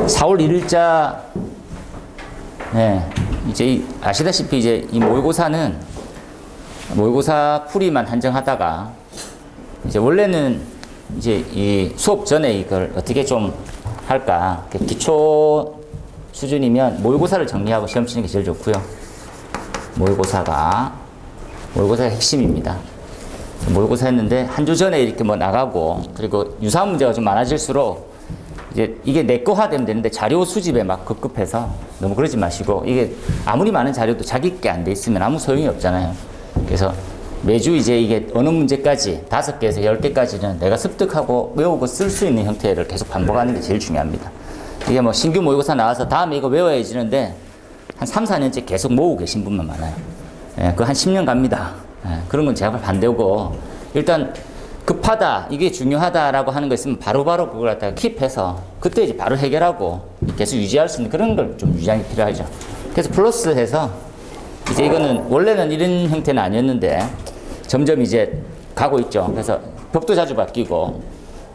4월 1일자, 네, 이제 아시다시피 이제 이 모의고사는 모의고사 풀이만 한정하다가 이제 원래는 이제 이 수업 전에 이걸 어떻게 좀 할까. 기초 수준이면 모의고사를 정리하고 시험 치는 게 제일 좋고요. 모의고사가 핵심입니다. 모의고사 했는데 한 주 전에 이렇게 뭐 나가고, 그리고 유사한 문제가 좀 많아질수록 이제 이게 내거화 되면 되는데 자료 수집에 막 급급해서 너무 그러지 마시고, 이게 아무리 많은 자료도 자기 게 안 돼 있으면 아무 소용이 없잖아요. 그래서 매주 이제 이게 어느 문제까지 5개에서 10개까지는 내가 습득하고 외우고 쓸 수 있는 형태를 계속 반복하는 게 제일 중요합니다. 이게 뭐 신규 모의고사 나와서 다음에 이거 외워야지는데 한 3, 4년째 계속 모으고 계신 분만 많아요. 예, 그거 한 10년 갑니다. 예, 그런 건 제가 반대고, 일단 급하다, 이게 중요하다라고 하는 거 있으면 바로바로 그걸 갖다가 킵해서 그때 이제 바로 해결하고 계속 유지할 수 있는 그런 걸 좀 유지하는 게 필요하죠. 그래서 플러스해서 이제 이거는 원래는 이런 형태는 아니었는데 점점 이제 가고 있죠. 그래서 법도 자주 바뀌고,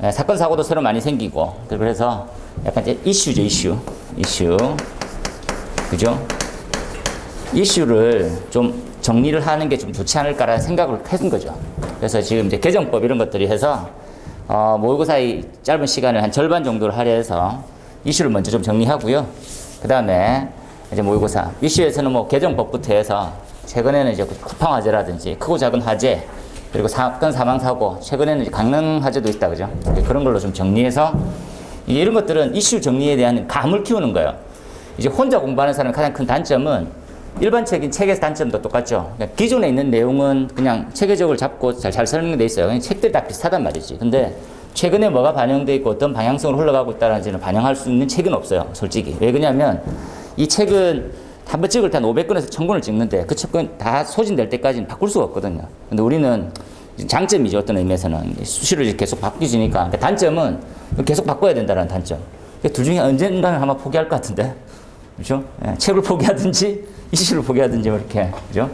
예, 사건 사고도 새로 많이 생기고, 그래서 약간 이제 이슈죠, 이슈. 그죠? 이슈를 좀 정리를 하는 게 좀 좋지 않을까라는 생각을 해둔 거죠. 그래서 지금 이제 개정법 이런 것들이 해서, 모의고사의 짧은 시간을 한 절반 정도를 할애해서 이슈를 먼저 좀 정리하고요. 그 다음에 이제 모의고사. 이슈에서는 뭐 개정법부터 해서 최근에는 이제 쿠팡 화재라든지 크고 작은 화재, 그리고 사건 사망 사고, 최근에는 이제 강릉 화재도 있다, 그죠? 그런 걸로 좀 정리해서, 이런 것들은 이슈 정리에 대한 감을 키우는 거예요. 이제 혼자 공부하는 사람의 가장 큰 단점은 일반적인 책의 단점도 똑같죠. 그러니까 기존에 있는 내용은 그냥 체계적으로 잡고 잘 설명돼 있어요. 그냥 책들이 다 비슷하단 말이지. 근데 최근에 뭐가 반영돼 있고 어떤 방향성으로 흘러가고 있다는지는 반영할 수 있는 책은 없어요, 솔직히. 왜 그러냐면 이 책은 한 번 찍을 때 한 500권에서 1000권을 찍는데 그 책은 다 소진될 때까지는 바꿀 수가 없거든요. 근데 우리는 장점이죠, 어떤 의미에서는. 수시로 계속 바뀌지니까. 그러니까 단점은 계속 바꿔야 된다는 단점. 둘 중에 언젠가는 아마 포기할 것 같은데. 그죠? 예, 책을 포기하든지 이슈를 포기하든지 뭐 이렇게. 그죠?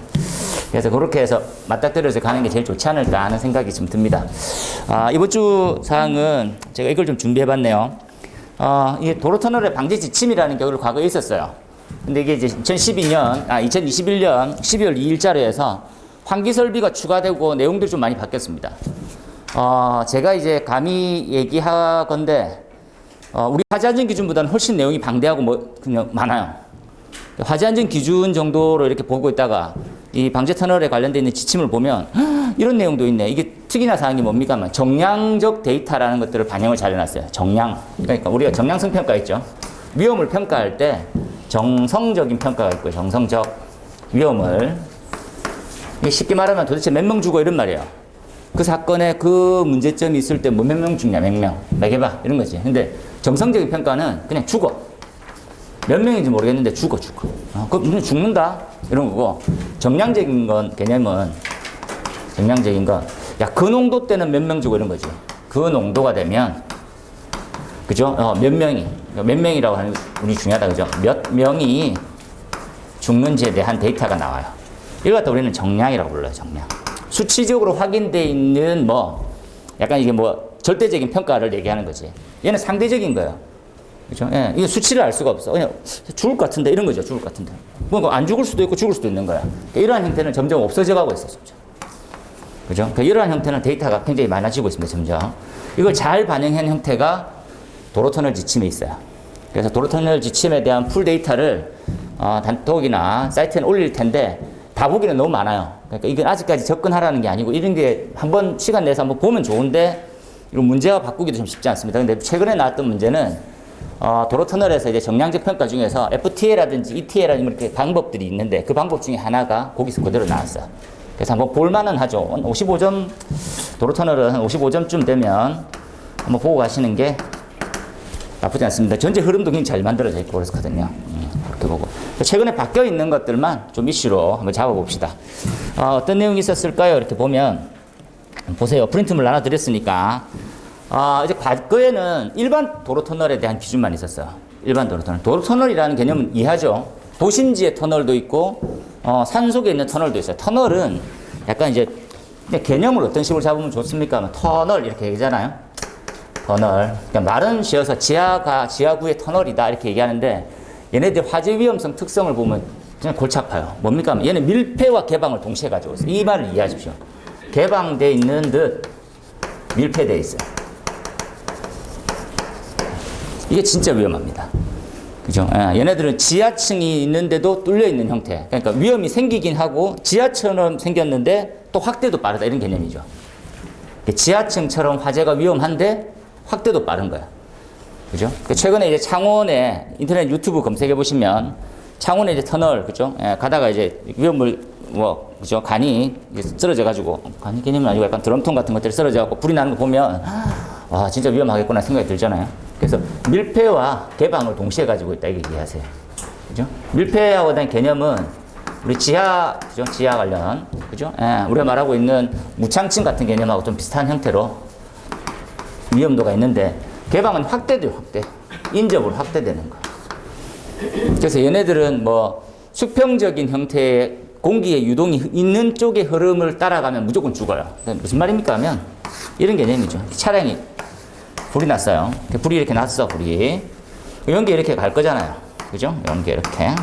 그래서 그렇게 해서 맞닥뜨려서 가는 게 제일 좋지 않을까 하는 생각이 좀 듭니다. 이번 주 사항은 제가 이걸 좀 준비해 봤네요. 이게 도로터널의 방지 지침이라는 게 오늘 과거에 있었어요. 근데 이게 이제 2021년 12월 2일자로 해서 환기 설비가 추가되고 내용들이 좀 많이 바뀌었습니다. 제가 이제 감히 얘기하건대, 우리 화재 안전 기준보다는 훨씬 내용이 방대하고 그냥 많아요. 화재 안전 기준 정도로 이렇게 보고 있다가 이 방제 터널에 관련되어 있는 지침을 보면 이런 내용도 있네. 이게 특이나 사항이 뭡니까? 정량적 데이터라는 것들을 반영을 잘 해놨어요. 정량. 그러니까 우리가 정량성 평가 있죠. 위험을 평가할 때 정성적인 평가가 있고요. 정성적 위험을. 이게 쉽게 말하면 도대체 몇 명 죽어 이런 말이에요. 그 사건에 그 문제점이 있을 때 뭐 몇 명 죽냐, 몇 명. 매겨봐. 이런 거지. 근데 정성적인 평가는 그냥 죽어. 몇 명인지 모르겠는데 죽어. 그럼 죽는다. 이런 거고. 정량적인 건, 개념은, 정량적인 건, 야, 그 농도 때는 몇 명 죽어 이런 거지. 그 농도가 되면, 그죠? 몇 명이라고 하는 게 우리 중요하다, 그죠? 몇 명이 죽는지에 대한 데이터가 나와요. 이걸 갖다 우리는 정량이라고 불러요, 정량. 수치적으로 확인되어 있는 약간 이게 절대적인 평가를 얘기하는 거지. 얘는 상대적인 거예요. 그죠? 예, 이게 수치를 알 수가 없어. 그냥 죽을 것 같은데 이런 거죠, 죽을 것 같은데. 안 죽을 수도 있고 죽을 수도 있는 거야. 그러니까 이러한 형태는 점점 없어져 가고 있어, 점점. 그죠? 그러니까 이러한 형태는 데이터가 굉장히 많아지고 있습니다, 점점. 이걸 잘 반영한 형태가 도로터널 지침에 있어요. 그래서 도로터널 지침에 대한 풀 데이터를 단톡이나 사이트에 올릴 텐데 다 보기는 너무 많아요. 그러니까 이건 아직까지 접근하라는 게 아니고 이런 게 한번 시간 내서 한번 보면 좋은데 이거 문제와 바꾸기도 좀 쉽지 않습니다. 근데 최근에 나왔던 문제는 도로터널에서 이제 정량적 평가 중에서 FTA라든지 ETA라든지 이렇게 방법들이 있는데 그 방법 중에 하나가 거기서 그대로 나왔어요. 그래서 한번 볼만은 하죠. 55점, 도로터널은 한 55점쯤 되면 한번 보고 가시는 게 나쁘지 않습니다. 전체 흐름도 굉장히 잘 만들어져 있고 그렇거든요. 그렇게 보고. 최근에 바뀌어 있는 것들만 좀 이슈로 한번 잡아봅시다. 어떤 내용이 있었을까요? 이렇게 보면, 보세요. 프린트물 나눠드렸으니까. 이제 과거에는 일반 도로터널에 대한 기준만 있었어요. 일반 도로터널. 도로터널이라는 개념은 이해하죠? 도심지의 터널도 있고, 산속에 있는 터널도 있어요. 터널은 약간 이제 개념을 어떤 식으로 잡으면 좋습니까? 터널 이렇게 얘기하잖아요. 터널. 그러니까 말은 쉬어서 지하구의 터널이다 이렇게 얘기하는데 얘네들 화재 위험성 특성을 보면 그냥 골치 아파요. 뭡니까? 얘는 밀폐와 개방을 동시에 가지고 있어요. 이 말을 이해하십시오. 개방돼 있는 듯 밀폐돼 있어요. 이게 진짜 위험합니다. 그죠? 얘네들은 지하층이 있는데도 뚫려 있는 형태. 그러니까 위험이 생기긴 하고 지하처럼 생겼는데 또 확대도 빠르다 이런 개념이죠. 지하층처럼 화재가 위험한데 확대도 빠른 거야. 그죠? 최근에 이제 창원에 인터넷 유튜브 검색해 보시면 창원에 이제 터널, 그죠? 가다가 이제 위험물, 그죠? 간이 쓰러져 가지고, 간이 개념은 아니고 약간 드럼통 같은 것들이 쓰러져 갖고 불이 나는 거 보면, 와, 진짜 위험하겠구나 생각이 들잖아요. 그래서 밀폐와 개방을 동시에 가지고 있다, 이게 이해하세요. 그죠? 밀폐하고 대한 개념은 우리 지하, 그죠? 지하 관련, 그죠? 우리가 말하고 있는 무창층 같은 개념하고 좀 비슷한 형태로 위험도가 있는데, 개방은 확대돼요, 확대. 인접으로 확대되는 거. 그래서 얘네들은 뭐 수평적인 형태의 공기의 유동이 있는 쪽의 흐름을 따라가면 무조건 죽어요. 무슨 말입니까 하면 이런 개념이죠. 차량이 불이 났어요. 불이 이렇게 났어, 불이. 연기 이렇게 갈 거잖아요. 그죠? 연기 이렇게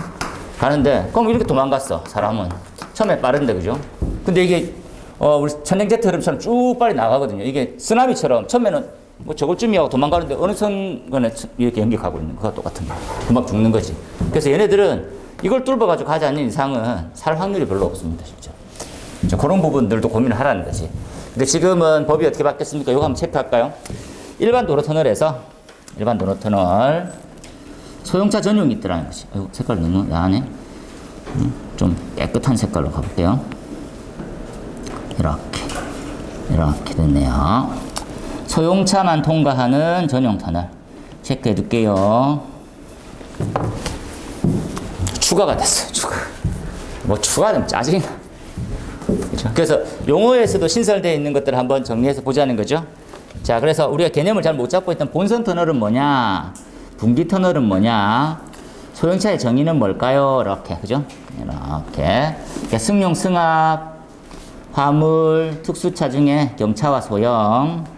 가는데 그럼 이렇게 도망갔어, 사람은. 처음에 빠른데, 그죠? 근데 이게 우리 천연제트 흐름처럼 쭉 빨리 나가거든요. 이게 쓰나미처럼 처음에는 뭐 저걸쯤이하고 도망가는데 어느 순간에 이렇게 연기하고 있는 거가 똑같은 거야. 금방 죽는 거지. 그래서 얘네들은 이걸 뚫어가지고 가지 않는 이상은 살 확률이 별로 없습니다, 진짜. 그런 부분들도 고민을 하라는 거지. 근데 지금은 법이 어떻게 바뀌었습니까? 이거 한번 체크할까요? 일반 도로 터널에서, 일반 도로 터널, 소형차 전용이 있더라는 거지. 색깔 너무 야하네. 좀 깨끗한 색깔로 가볼게요. 이렇게 됐네요. 소형차만 통과하는 전용 터널 체크해 둘게요. 추가가 됐어요. 추가는 짜증나. 그렇죠? 그래서 용어에서도 신설되어 있는 것들을 한번 정리해서 보자는 거죠. 자, 그래서 우리가 개념을 잘 못 잡고 있던 본선 터널은 뭐냐, 분기 터널은 뭐냐, 소형차의 정의는 뭘까요? 이렇게, 그죠? 이렇게. 그러니까 승용, 승합, 화물, 특수차 중에 경차와 소형.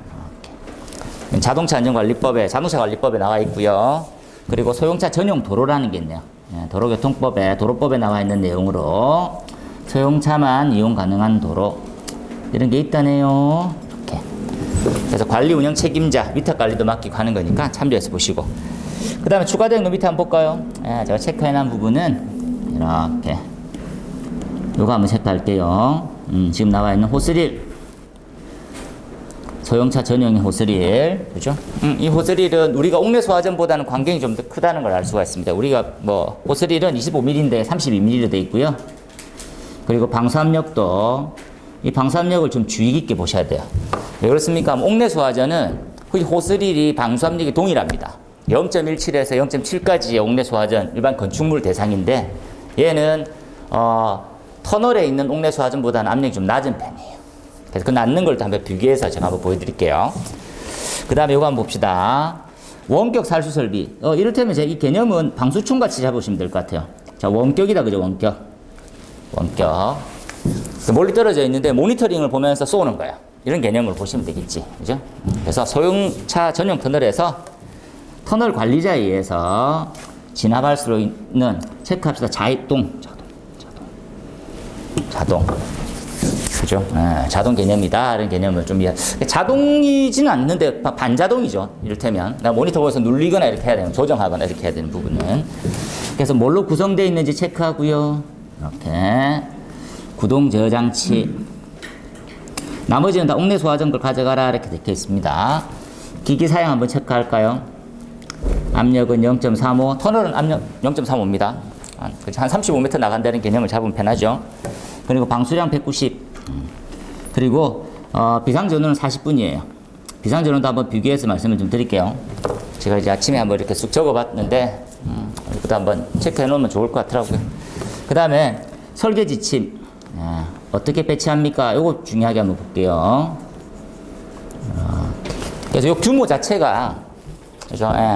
자동차 안전관리법에, 자동차 관리법에 나와 있고요. 그리고 소형차 전용 도로라는 게 있네요. 도로교통법에, 도로법에 나와 있는 내용으로 소형차만 이용 가능한 도로 이런 게 있다네요. 이렇게. 그래서 관리 운영 책임자, 위탁 관리도 맡기고 하는 거니까 참조해서 보시고. 그 다음에 추가된 거 밑에 한번 볼까요? 제가 체크해놓은 부분은 이렇게. 요거 한번 체크할게요. 지금 나와 있는 호스릴. 소형차 전용의 호스릴, 그죠? 이 호스릴은 우리가 옥내 소화전보다는 광경이 좀 더 크다는 걸 알 수가 있습니다. 우리가 뭐 호스릴은 25mm인데 32mm로 되어 있고요. 그리고 방수압력도 이 방수압력을 좀 주의 깊게 보셔야 돼요. 왜 그렇습니까? 옥내 소화전은 호스릴이 방수압력이 동일합니다. 0.17에서 0.7까지의 옥내 소화전 일반 건축물 대상인데 얘는 터널에 있는 옥내 소화전보다는 압력이 좀 낮은 편이에요. 그래서 그 낮는 걸 한번 비교해서 제가 한번 보여드릴게요. 그 다음에 이거 한번 봅시다. 원격 살수 설비. 이를테면 제가 이 개념은 방수총 같이 잡으시면 될 것 같아요. 자, 원격이다, 그죠? 원격. 멀리 떨어져 있는데 모니터링을 보면서 쏘는 거야. 이런 개념으로 보시면 되겠지. 그죠? 그래서 소형차 전용 터널에서 터널 관리자에 의해서 진압할 수 있는, 체크합시다. 자동. 그죠? 자동 개념이다. 이런 개념을 좀 자동이지는 않는데 반자동이죠. 이를테면 나 모니터 보면서 눌리거나 이렇게 해야 되는, 조정하거나 이렇게 해야 되는 부분은. 그래서 뭘로 구성되어 있는지 체크하고요. 이렇게 구동 제어 장치. 나머지는 다 옥내 소화전 걸 가져가라 이렇게 되어 있습니다. 기기 사양 한번 체크할까요? 압력은 0.35. 터널은 압력 0.35입니다. 한 35m 나간다는 개념을 잡으면 편하죠. 그리고 방수량 190. 그리고 비상전원은 40분이에요. 비상전원도 한번 비교해서 말씀을 좀 드릴게요. 제가 이제 아침에 한번 이렇게 쑥 적어봤는데 이것도 한번 체크해 놓으면 좋을 것 같더라고요. 그 다음에 설계 지침. 어떻게 배치합니까? 이거 중요하게 한번 볼게요. 그래서 이 규모 자체가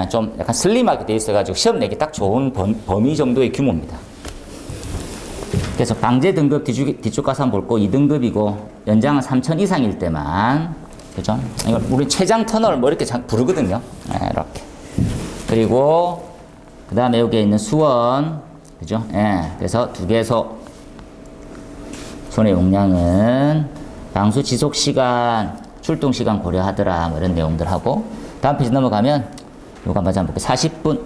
좀 약간 슬림하게 돼 있어가지고 시험 내기 딱 좋은 범위 정도의 규모입니다. 그래서 방제 등급 뒤쪽 가서 한번 볼고 2등급이고 연장은 3,000 이상일 때만 그죠? 이걸 우리 최장 터널 뭐 이렇게 부르거든요. 예, 이렇게. 그리고 그 다음에 여기에 있는 수원, 그죠? 예, 그래서 2개소. 손의 용량은 방수 지속 시간, 출동 시간 고려하더라. 뭐 이런 내용들 하고. 다음 페이지 넘어가면 요거 한번 볼게요. 40분.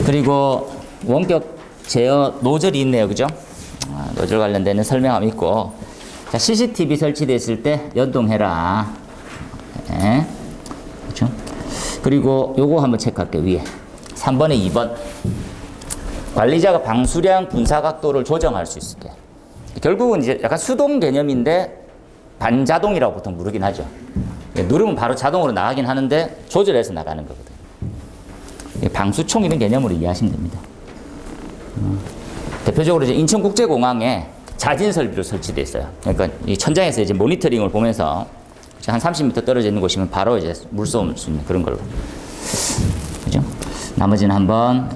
그리고 원격 제어 노즐이 있네요. 그죠? 노즐 관련되는 설명함이 있고. 자, CCTV 설치됐을 때 연동해라. 네. 그죠? 그리고 요거 한번 체크할게요. 위에. 3번에 2번. 관리자가 방수량 분사 각도를 조정할 수 있을게. 결국은 이제 약간 수동 개념인데 반자동이라고 보통 부르긴 하죠. 누르면 바로 자동으로 나가긴 하는데 조절해서 나가는 거거든요. 방수총 이런 개념으로 이해하시면 됩니다. 대표적으로 이제 인천국제공항에 자진 설비로 설치되어 있어요. 그러니까 이 천장에서 이제 모니터링을 보면서 한 30m 떨어져 있는 곳이면 바로 이제 물 쏘을 수 있는 그런 걸로. 그죠? 나머지는 한번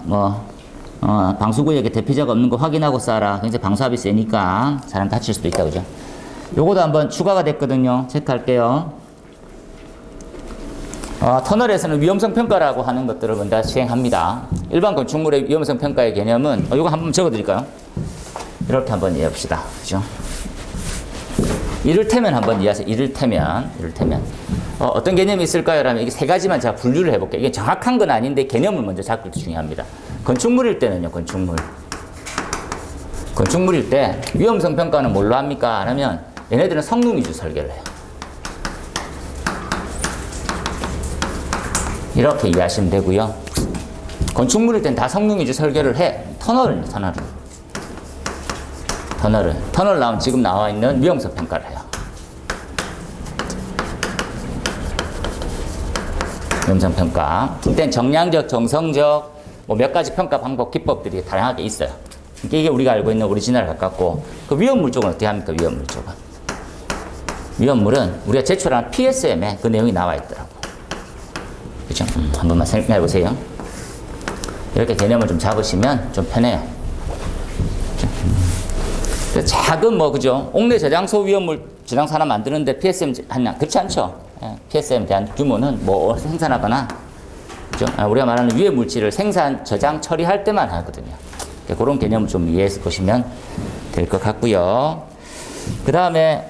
방수구역에 대피자가 없는 거 확인하고 쏴라. 굉장히 방수압이 세니까 사람 다칠 수도 있다. 그죠? 요거도 한번 추가가 됐거든요. 체크할게요. 터널에서는 위험성 평가라고 하는 것들을 먼저 시행합니다. 일반 건축물의 위험성 평가의 개념은 요거 한번 적어 드릴까요? 이렇게 한번 이해해 봅시다. 그죠? 이를테면 한번 이해하세요. 이를테면. 어떤 개념이 있을까요? 라면 이게 3가지만 제가 분류를 해볼게요. 이게 정확한 건 아닌데 개념을 먼저 잡기 중요합니다. 건축물일 때는요, 건축물일 때 위험성 평가는 뭘로 합니까? 라면 얘네들은 성능 위주 설계를 해요. 이렇게 이해하시면 되고요. 건축물일 땐 다 성능 위주 설계를 해. 터널을 나오면 지금 나와 있는 위험성 평가를 해요. 위험성 평가. 이땐 정량적, 정성적, 뭐 몇 가지 평가 방법, 기법들이 다양하게 있어요. 이게 우리가 알고 있는 오리지널에 가깝고, 그 위험물 쪽은 어떻게 합니까? 위험물 쪽은. 위험물은 우리가 제출한 PSM에 그 내용이 나와 있더라고. 그죠? 한 번만 생각해 보세요. 이렇게 개념을 좀 잡으시면 좀 편해요. 그죠? 작은 그죠? 옥내 저장소 위험물 저장소 하나 만드는데 PSM 하냐? 그렇지 않죠? PSM에 대한 규모는 생산하거나, 그죠? 우리가 말하는 유해 물질을 생산, 저장, 처리할 때만 하거든요. 그런 개념을 좀 이해해서 보시면 될 것 같고요. 그 다음에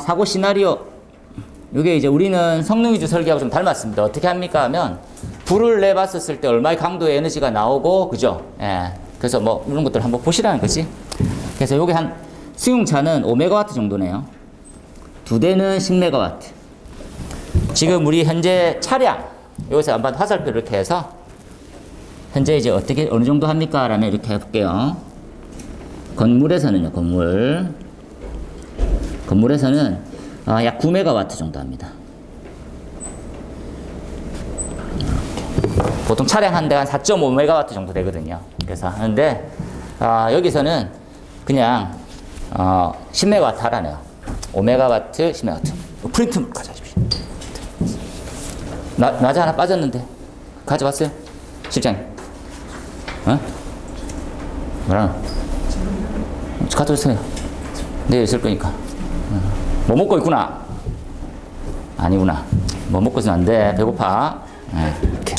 사고 시나리오. 이게 이제 우리는 성능 위주 설계하고 좀 닮았습니다. 어떻게 합니까? 하면 불을 내봤었을 때 얼마의 강도의 에너지가 나오고, 그죠? 그래서 이런 것들 한번 보시라는 거지. 그래서 요게 한 승용차는 5MW 정도네요. 2대는 10MW. 지금 우리 현재 차량 여기서 한번 화살표를 이렇게 해서 현재 이제 어느 정도 합니까? 라면 이렇게 해볼게요. 건물에서는요, 건물에서는 약 9MW 정도 합니다. 보통 차량 한 대가 한 4.5MW 정도 되거든요. 그래서 하는데, 여기서는 그냥, 10MW 하라네요. 5MW, 10MW. 프린트 가져가십시오. 낮에 하나 빠졌는데. 가져왔어요? 실장님. 뭐라? 가져오세요. 내일 있을 거니까. 뭐 먹고 있구나? 아니구나. 뭐 먹고 있으면 안 돼. 배고파. 이렇게.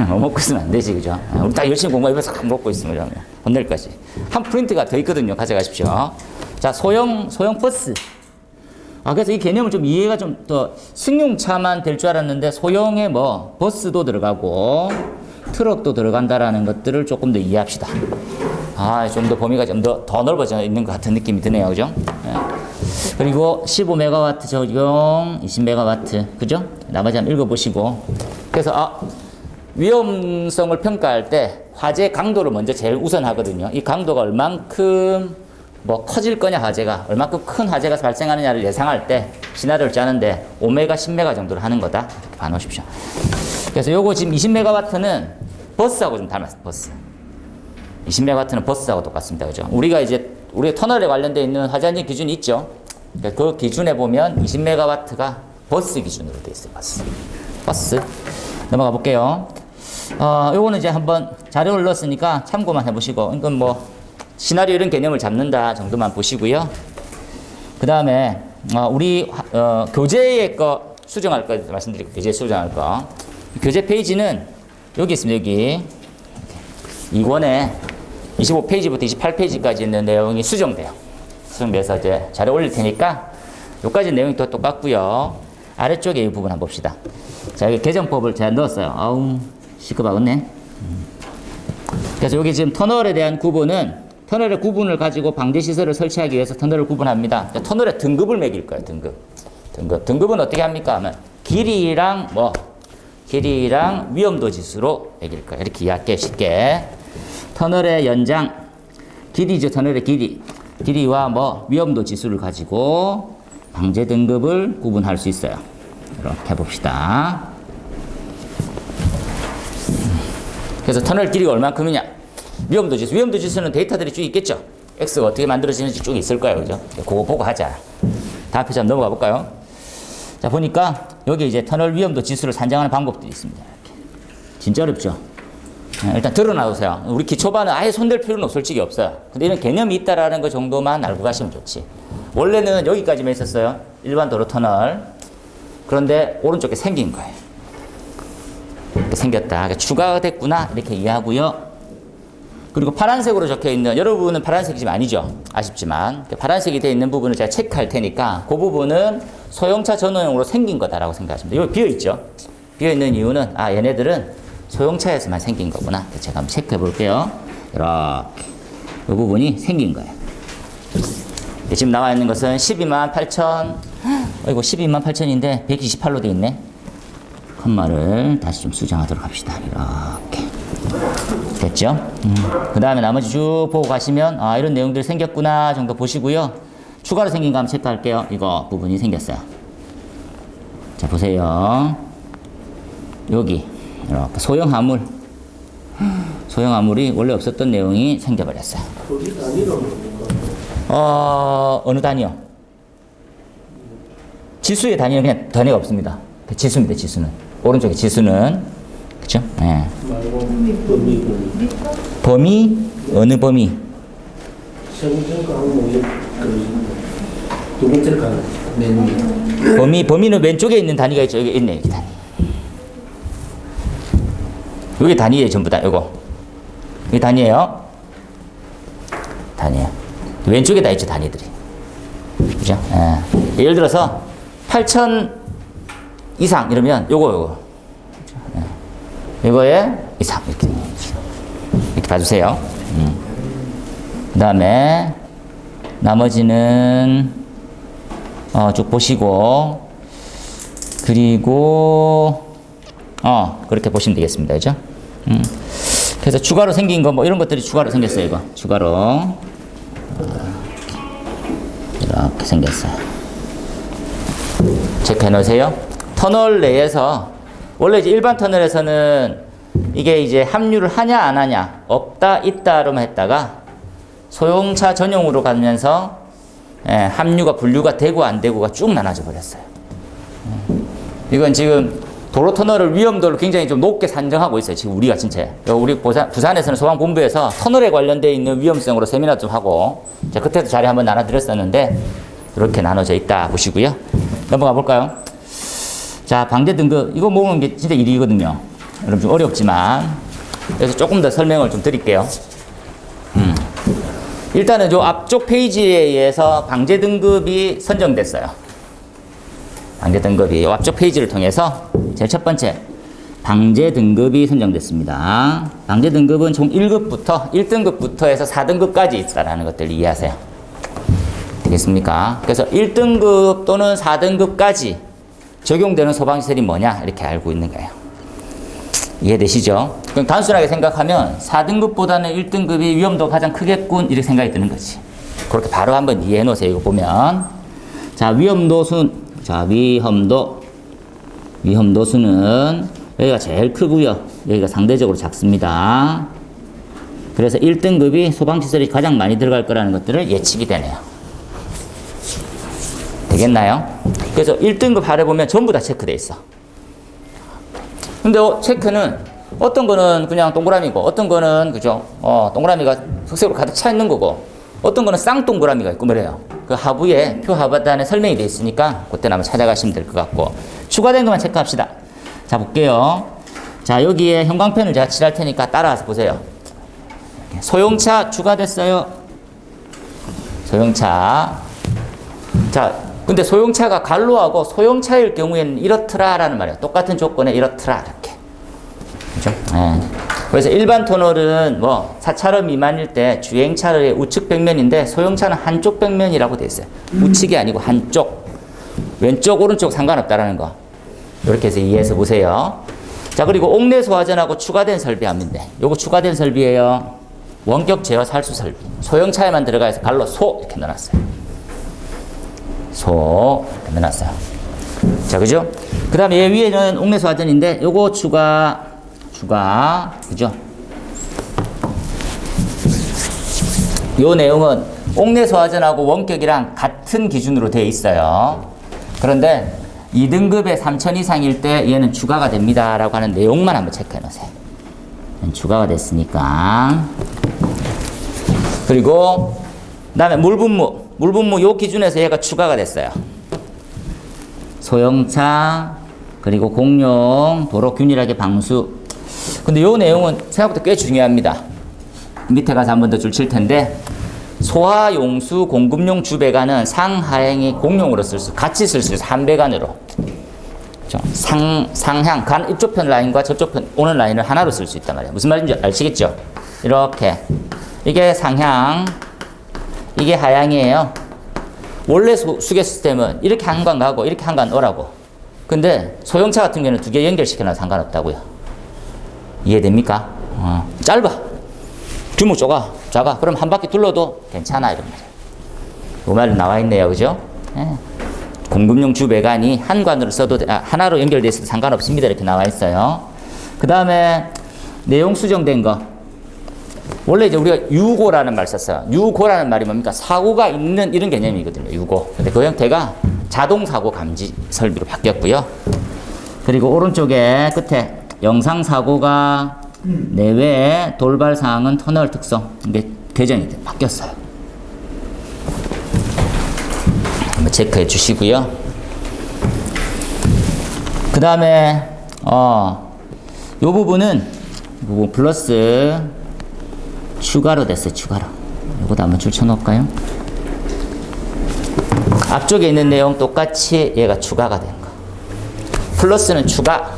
뭐 먹고 있으면 안 되지, 그죠? 우리 딱 열심히 공부해서 먹고 있으면 혼낼 거지. 한 프린트가 더 있거든요. 가져가십시오. 자, 소형 버스. 그래서 이 개념을 좀 이해가 좀 더 승용차만 될 줄 알았는데 소형의 버스도 들어가고 트럭도 들어간다라는 것들을 조금 더 이해합시다. 좀 더 범위가 좀 더 넓어져 있는 것 같은 느낌이 드네요. 그죠? 그리고 15MW 적용, 20MW. 그죠? 나머지 한번 읽어보시고. 그래서, 위험성을 평가할 때 화재 강도를 먼저 제일 우선하거든요. 이 강도가 얼만큼 커질 거냐, 화재가. 얼만큼 큰 화재가 발생하느냐를 예상할 때 시나리오를 짜는데 5메가, 10메가 정도를 하는 거다. 이렇게 봐놓으십시오. 그래서 요거 지금 20MW는 버스하고 좀 닮았어요, 버스. 20MW는 버스하고 똑같습니다. 그죠? 우리가 터널에 관련되어 있는 화재안전 기준이 있죠. 그 기준에 보면 20MW가 버스 기준으로 되어 있어요, 버스. 넘어가 볼게요. 요거는 이제 한번 자료를 넣었으니까 참고만 해보시고, 이건 시나리오 이런 개념을 잡는다 정도만 보시고요. 그 다음에 우리 교재의 거 수정할 거 말씀드릴게요. 교재 수정할 거. 교재 페이지는 여기 있습니다. 여기 2권에 25페이지부터 28페이지까지 있는 내용이 수정돼요. 수정돼서 이제 자료 올릴 테니까 여기까지 내용이 또 똑같고요. 아래쪽에 이 부분 한번 봅시다. 자, 여기 개정법을 제가 넣었어요. 아우, 시끄러웠네. 그래서 여기 지금 터널에 대한 구분은 터널의 구분을 가지고 방제시설을 설치하기 위해서 터널을 구분합니다. 터널의 등급을 매길 거예요. 등급은 어떻게 합니까? 하면 길이랑 위험도 지수로 매길 거예요. 이렇게 이해할게요. 쉽게. 터널의 연장, 길이죠. 터널의 길이와 위험도 지수를 가지고 방제 등급을 구분할 수 있어요. 이렇게 해봅시다. 그래서 터널 길이가 얼만큼이냐? 위험도 지수는 데이터들이 쭉 있겠죠? X가 어떻게 만들어지는지 쭉 있을 거예요. 그죠? 그거 보고 하자. 다음 페이지 한번 넘어가 볼까요? 자, 보니까 여기 이제 터널 위험도 지수를 산정하는 방법들이 있습니다. 이렇게. 진짜 어렵죠? 일단 드러나오세요. 우리 기초반은 아예 손댈 필요는 솔직히 없어요. 근데 이런 개념이 있다라는 거 정도만 알고 가시면 좋지. 원래는 여기까지만 있었어요. 일반 도로 터널. 그런데 오른쪽에 생긴 거예요. 이렇게 생겼다. 그러니까 추가가 됐구나. 이렇게 이해하고요. 그리고 파란색으로 적혀 있는, 여러분은 파란색이 지금 아니죠? 아쉽지만. 파란색이 되어 있는 부분을 제가 체크할 테니까 그 부분은 소형차 전원용으로 생긴 거다라고 생각하시면 돼요. 여기 비어있죠? 비어있는 이유는, 얘네들은 소형차에서만 생긴 거구나. 제가 한번 체크해 볼게요. 이렇게. 이 부분이 생긴 거예요. 지금 나와 있는 것은 12만 8천, 이거 12만 8천인데 128로 되어 있네. 컴마를 다시 좀 수정하도록 합시다. 이렇게. 됐죠? 그 다음에 나머지 쭉 보고 가시면, 이런 내용들이 생겼구나 정도 보시고요. 추가로 생긴 거 한번 체크할게요. 이거 부분이 생겼어요. 자, 보세요. 여기. 이렇게 소형 화물이 원래 없었던 내용이 생겨버렸어요. 거기 단위로 뭡니까? 어느 단위요? 지수의 단위는 그냥 단위가 없습니다. 지수입니다, 지수는. 오른쪽에 지수는. 그쵸? 예. 범위? 어느 범위? 생존 항목이 두 번째 강 맨 위에. 범위는 왼쪽에 있는 단위가 있죠. 여기 있네, 여기 단위. 여기 단위예요, 전부 다. 요거. 이게 단위예요. 단위예요. 왼쪽에 다 있죠, 단위들이. 그죠? 예. 예를 들어서 8,000 이상 이러면 요거. 예. 이거에 이상 이렇게 봐주세요. 그 다음에 나머지는 쭉 보시고 그리고 그렇게 보시면 되겠습니다. 그죠? 그래서 추가로 생긴 거 이런 것들이 추가로 생겼어요. 이거 추가로 이렇게 생겼어요. 체크해 놓으세요. 터널 내에서 원래 이제 일반 터널에서는 이게 이제 합류를 하냐 안 하냐 없다 있다로만 했다가 소형차 전용으로 가면서 합류가 분류가 되고 안 되고가 쭉 나눠져 버렸어요. 이건 지금 도로 터널을 위험도를 굉장히 좀 높게 산정하고 있어요. 지금 우리가 진짜. 우리 부산에서는 소방본부에서 터널에 관련되어 있는 위험성으로 세미나 좀 하고, 자, 그때도 자료 한번 나눠드렸었는데, 이렇게 나눠져 있다 보시고요. 넘어가 볼까요? 자, 방제 등급. 이거 모으는 게 진짜 일이거든요. 여러분 좀 어렵지만. 그래서 조금 더 설명을 좀 드릴게요. 일단은 저 앞쪽 페이지에 의해서 방제 등급이 선정됐어요. 방제 등급이 앞쪽 페이지를 통해서 제일 첫 번째 방제 등급이 선정됐습니다. 방제 등급은 총 1등급부터 해서 4등급까지 있다라는 것들 이해하세요. 되겠습니까? 그래서 1등급 또는 4등급까지 적용되는 소방시설이 뭐냐 이렇게 알고 있는 거예요. 이해되시죠? 그럼 단순하게 생각하면 4등급보다는 1등급이 위험도가 가장 크겠군 이렇게 생각이 드는 거지. 그렇게 바로 한번 이해해 놓으세요. 이거 보면 자, 위험도수는 여기가 제일 크고요. 여기가 상대적으로 작습니다. 그래서 1등급이 소방시설이 가장 많이 들어갈 거라는 것들을 예측이 되네요. 되겠나요? 그래서 1등급 아래 보면 전부 다 체크돼 있어. 근데 체크는 어떤 거는 그냥 동그라미고 어떤 거는 그죠? 동그라미가 흑색으로 가득 차 있는 거고 어떤 거는 쌍동그라미가 있고 그래요. 그 하부에 표 하단에 설명이 되어 있으니까 그때는 한번 찾아가시면 될 것 같고 추가된 것만 체크합시다. 자 볼게요. 자 여기에 형광펜을 제가 칠할 테니까 따라와서 보세요. 소형차 추가됐어요. 소형차. 자 근데 소형차가 갈로하고 소형차일 경우에는 이렇더라라는 말이에요. 똑같은 조건에 이렇더라 이렇게. 그죠? 네. 그래서 일반 터널은 뭐 4차로 미만일 때 주행차의 우측 벽면인데 소형차는 한쪽 벽면이라고 되어 있어요. 우측이 아니고 한쪽. 왼쪽 오른쪽 상관없다라는 거. 이렇게 해서 이해해서 보세요. 자 그리고 옥내 소화전하고 추가된 설비하는데 요거 추가된 설비예요. 원격 제어 살수 설비. 소형차에만 들어가 있어 갈로 소 이렇게 넣어놨어요. 소 이렇게 넣어놨어요. 자 그죠? 그 다음에 얘 위에는 옥내 소화전인데 요거 추가 그죠? 요 내용은 옥내 소화전하고 원격이랑 같은 기준으로 되어 있어요. 그런데 2등급에 3,000 이상일 때 얘는 추가가 됩니다 라고 하는 내용만 한번 체크해 놓으세요. 추가가 됐으니까. 그리고 그 다음에 물분무 요 기준에서 얘가 추가가 됐어요. 소형차 그리고 공용 도로 균일하게 방수. 근데 요 내용은 생각보다 꽤 중요합니다. 밑에 가서 한 번 더 줄 칠 텐데 소하용수 공급용 주배관은 상하행이 공용으로 같이 쓸 수 있어요. 한 배관으로. 그렇죠? 상향 이쪽 편 라인과 저쪽 편 오는 라인을 하나로 쓸 수 있단 말이에요. 무슨 말인지 아시겠죠? 이렇게 이게 상향 이게 하향이에요. 원래 수계 시스템은 이렇게 한 관 가고 이렇게 한 관 오라고. 근데 소형차 같은 경우는 두 개 연결시켜놔도 상관없다고요. 이해됩니까? 짧아. 규모 작아. 그럼 한 바퀴 둘러도 괜찮아. 이런 말이에요. 그 말이 나와 있네요. 그죠? 예. 공급용 주배관이 한 관으로 써도, 하나로 연결되어 있어도 상관없습니다. 이렇게 나와 있어요. 그 다음에 내용 수정된 거. 원래 이제 우리가 유고라는 말 썼어요. 유고라는 말이 뭡니까? 사고가 있는 이런 개념이거든요. 유고. 근데 그 형태가 자동 사고 감지 설비로 바뀌었고요. 그리고 오른쪽에 끝에 영상 사고가 내외 돌발 사항은 터널 특성. 이게 개정이 바뀌었어요. 한번 체크해 주시고요. 그 다음에 요 부분 플러스 추가로 됐어요. 추가로. 요것도 한번 줄 쳐놓을까요? 앞쪽에 있는 내용 똑같이 얘가 추가가 된 거. 플러스는 추가.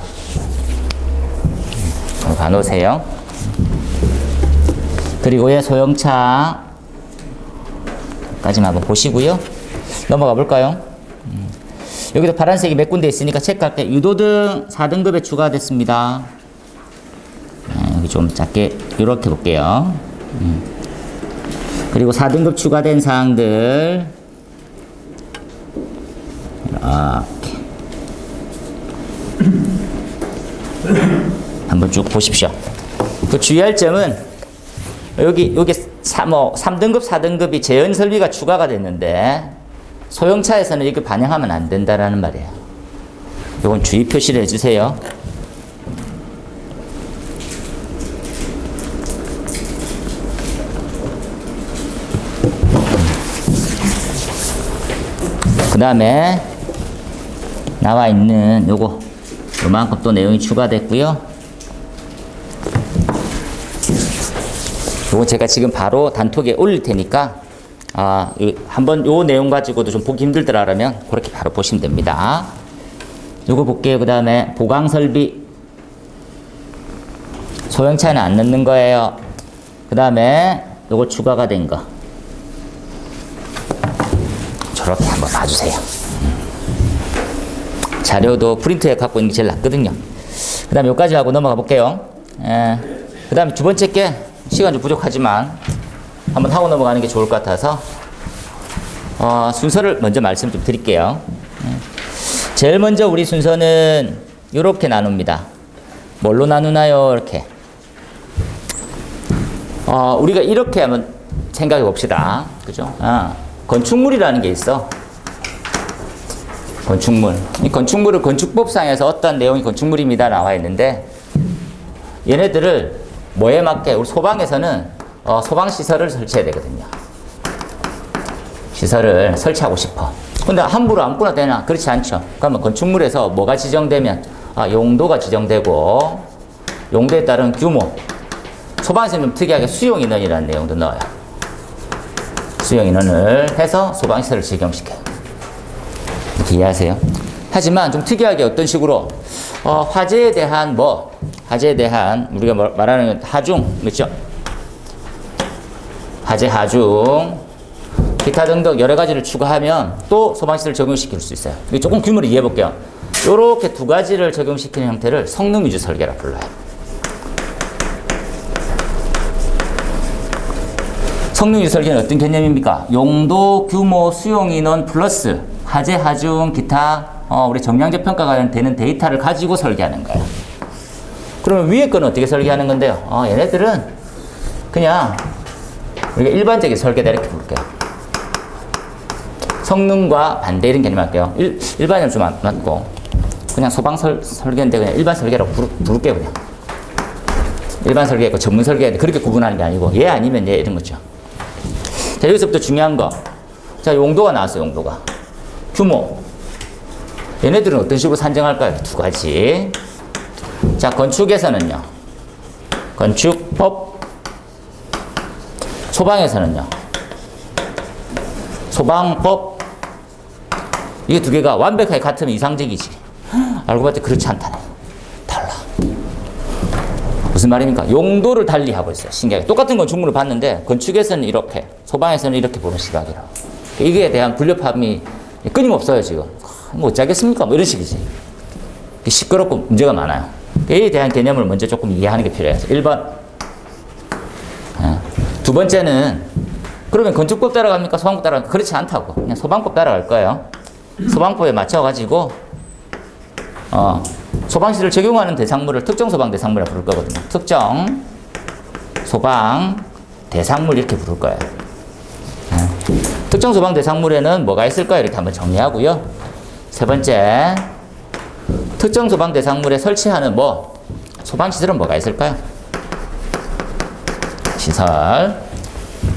봐놓으세요. 그리고 얘 소형차 까지만 한번 보시고요. 넘어가 볼까요? 여기도 파란색이 몇 군데 있으니까 체크할게요. 유도등 4등급에 추가됐습니다. 여기 좀 작게 이렇게 볼게요. 그리고 4등급 추가된 사항들 이렇게 한번 쭉 보십시오. 그 주의할 점은 여기 3등급, 4등급이 제한 설비가 추가가 됐는데 소형차에서는 이거 반영하면 안 된다라는 말이에요. 이건 주의 표시를 해주세요. 그 다음에 나와 있는 요만큼 또 내용이 추가됐고요. 요거 제가 지금 바로 단톡에 올릴 테니까 한번 요 내용 가지고도 좀 보기 힘들더라 그러면 그렇게 바로 보시면 됩니다. 요거 볼게요. 그 다음에 보강 설비 소형차는 안 넣는 거예요. 그 다음에 요거 추가가 된 거 저렇게 한번 봐주세요. 자료도 프린트해 갖고 있는 게 제일 낫거든요. 그 다음에 요까지 하고 넘어가 볼게요. 그 다음에 두 번째 게 시간 좀 부족하지만 한번 하고 넘어가는 게 좋을 것 같아서 순서를 먼저 말씀 좀 드릴게요. 제일 먼저 우리 순서는 이렇게 나눕니다. 뭘로 나누나요? 이렇게 우리가 이렇게 한번 생각해 봅시다. 그죠? 건축물이라는 게 있어. 건축물. 이 건축물을 건축법상에서 어떤 내용이 건축물입니다 나와 있는데 얘네들을 뭐에 맞게 우리 소방에서는 소방시설을 설치해야 되거든요. 시설을 설치하고 싶어. 근데 함부로 아무거나 되나? 그렇지 않죠. 그러면 건축물에서 뭐가 지정되면 용도가 지정되고 용도에 따른 규모. 소방에서는 좀 특이하게 수용 인원이라는 내용도 넣어요. 수용 인원을 해서 소방시설을 적용시켜요. 이렇게 이해하세요? 하지만 좀 특이하게 어떤 식으로 화재에 대한 화재에 대한 우리가 말하는 하중, 그렇죠? 화재 하중, 기타 등등 여러 가지를 추가하면 또 소방시설을 적용시킬 수 있어요. 조금 규모를 이해해 볼게요. 이렇게 두 가지를 적용시키는 형태를 성능 위주 설계라 불러요. 성능 위주 설계는 어떤 개념입니까? 용도, 규모, 수용 인원 플러스 화재, 하중, 기타 우리 정량적 평가가 되는 데이터를 가지고 설계하는 거예요. 그러면 위에 거는 어떻게 설계하는 건데요? 얘네들은 그냥 우리가 일반적인 설계다 이렇게 볼게요. 성능과 반대 이런 개념 할게요. 일반은 좀 안 맞고 그냥 소방 설계인데 그냥 일반 설계라고 부를게요. 그냥 일반 설계고 전문 설계인데 그렇게 구분하는 게 아니고 얘 아니면 얘 이런 거죠. 자, 여기서부터 중요한 거. 자, 용도가 나왔어요. 용도가. 규모. 얘네들은 어떤 식으로 산정할까요? 두 가지. 자, 건축에서는요. 건축법. 소방에서는요. 소방법. 이게 두 개가 완벽하게 같으면 이상적이지. 알고 봤더니 그렇지 않다네. 달라. 무슨 말입니까? 용도를 달리 하고 있어요. 신기하게. 똑같은 건축물을 봤는데 건축에서는 이렇게, 소방에서는 이렇게 보는 시각이라고. 이게 대한 불협화음이 끊임없어요, 지금. 뭐 어쩌겠습니까? 뭐 이런 식이지. 시끄럽고 문제가 많아요. 이에 대한 개념을 먼저 조금 이해하는 게 필요해요. 1번. 두 번째는 그러면 건축법 따라갑니까? 소방법 따라갑니까? 그렇지 않다고. 그냥 소방법 따라갈 거예요. 소방법에 맞춰가지고 소방시설을 적용하는 대상물을 특정 소방 대상물이라고 부를 거거든요. 특정 소방 대상물 이렇게 부를 거예요. 특정 소방 대상물에는 뭐가 있을까요? 이렇게 한번 정리하고요. 세 번째, 특정 소방 대상물에 설치하는 소방시설은 뭐가 있을까요? 시설.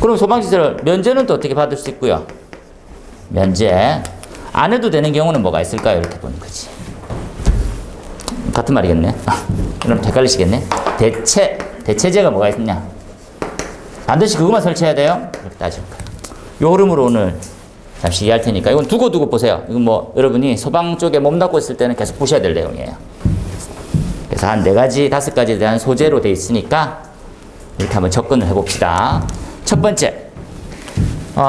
그럼 소방시설 면제는 또 어떻게 받을 수 있고요? 면제. 안 해도 되는 경우는 뭐가 있을까요? 이렇게 보는 거지. 같은 말이겠네. 그럼 헷갈리시겠네. 대체제가 뭐가 있냐? 반드시 그것만 설치해야 돼요? 이렇게 따질 거예요. 요 흐름으로 오늘 잠시 이해할 테니까 이건 두고 보세요. 이건 여러분이 소방 쪽에 몸담고 있을 때는 계속 보셔야 될 내용이에요. 그래서 한 4가지, 5가지에 대한 소재로 돼 있으니까 이렇게 한번 접근을 해봅시다. 첫 번째,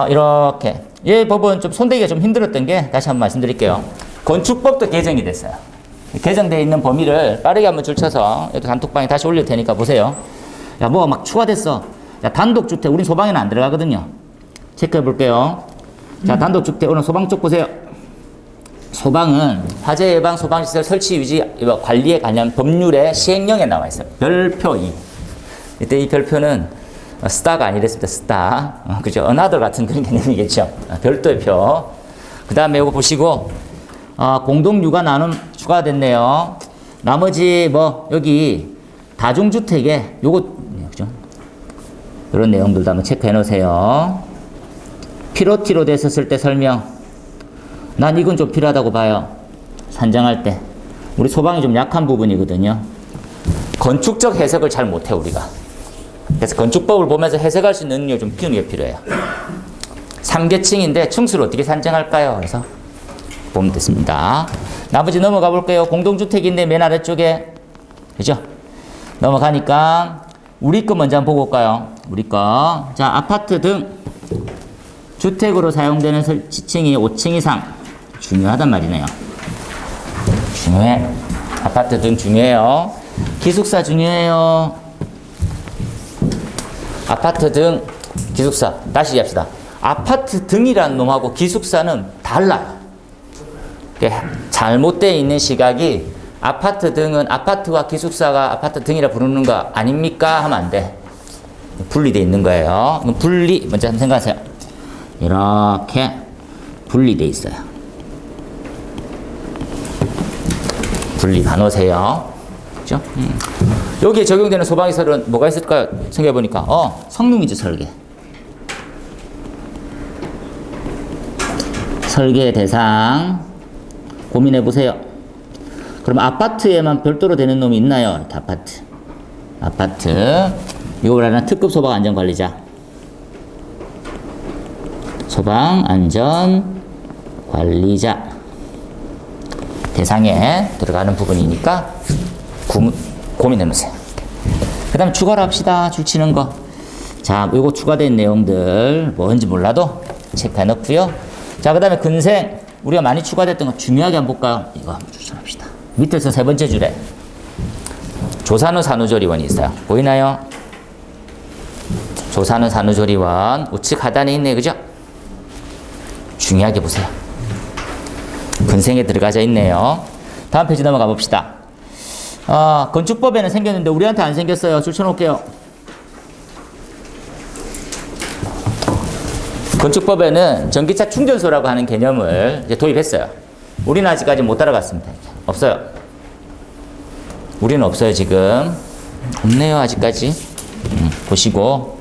이렇게. 이 법은 좀 손대기가 좀 힘들었던 게 다시 한번 말씀드릴게요. 건축법도 개정이 됐어요. 개정되어 있는 범위를 빠르게 한번 줄쳐서 여기 단톡방에 다시 올릴 테니까 보세요. 야, 뭐가 막 추가됐어. 야, 단독주택, 우린 소방에는 안 들어가거든요. 체크해 볼게요. 자, 단독주택, 오늘 소방 쪽 보세요. 소방은 화재 예방 소방시설 설치 유지 관리에 관련 법률의 시행령에 나와 있어요. 별표 2. 이때 이 별표는 스타가 아니랬습니다. 스타. 그죠? 어나더 같은 그런 개념이겠죠. 별도의 표. 그 다음에 이거 보시고, 공동육아 나눔 추가됐네요. 나머지 여기 다중주택에 요거, 그죠? 이런 내용들도 한번 체크해 놓으세요. 필요티로 됐었을 때 설명. 난 이건 좀 필요하다고 봐요. 산정할 때. 우리 소방이 좀 약한 부분이거든요. 건축적 해석을 잘 못해, 우리가. 그래서 건축법을 보면서 해석할 수 있는 능력을 좀 키우는 게 필요해요. 3계층인데 층수를 어떻게 산정할까요? 그래서 보면 됐습니다. 나머지 넘어가 볼게요. 공동주택인데 맨 아래쪽에, 그죠? 넘어가니까 우리 거 먼저 한번 보고 올까요? 우리 거. 자, 아파트 등 주택으로 사용되는 지층이 5층 이상. 중요하단 말이네요. 중요해. 아파트 등 중요해요. 기숙사 중요해요. 아파트 등 기숙사. 다시 얘기합시다. 아파트 등이라는 놈하고 기숙사는 달라요. 잘못되어 있는 시각이 아파트 등은 아파트와 기숙사가 아파트 등이라 부르는 거 아닙니까? 하면 안 돼. 분리되어 있는 거예요. 분리, 먼저 한번 생각하세요. 이렇게 분리되어 있어요. 분리 봐놓으세요. 그죠? 여기에 적용되는 소방시설은 뭐가 있을까요? 생각해보니까, 성능 위주 설계. 설계 대상 고민해 보세요. 그럼 아파트에만 별도로 되는 놈이 있나요? 이렇게 아파트. 이걸 하나 특급 소방 안전관리자. 소방 안전관리자 대상에 들어가는 부분이니까 고민해 보세요. 그 다음에 추가로 합시다. 줄치는 거. 자, 요거 추가된 내용들 뭔지 몰라도 체크해 놓고요. 자, 그 다음에 근생 우리가 많이 추가됐던 거 중요하게 한번 볼까요? 이거 한번 추천합시다. 밑에서 세 번째 줄에 조산후 산후조리원이 있어요. 보이나요? 조산후 산후조리원 우측 하단에 있네, 그죠? 중요하게 보세요. 근생에 들어가져 있네요. 다음 페이지 넘어가 봅시다. 건축법에는 생겼는데 우리한테 안 생겼어요. 줄쳐놓을게요. 건축법에는 전기차 충전소라고 하는 개념을 이제 도입했어요. 우리는 아직까지 못 따라갔습니다. 없어요. 우리는 없어요, 지금. 없네요, 아직까지. 보시고.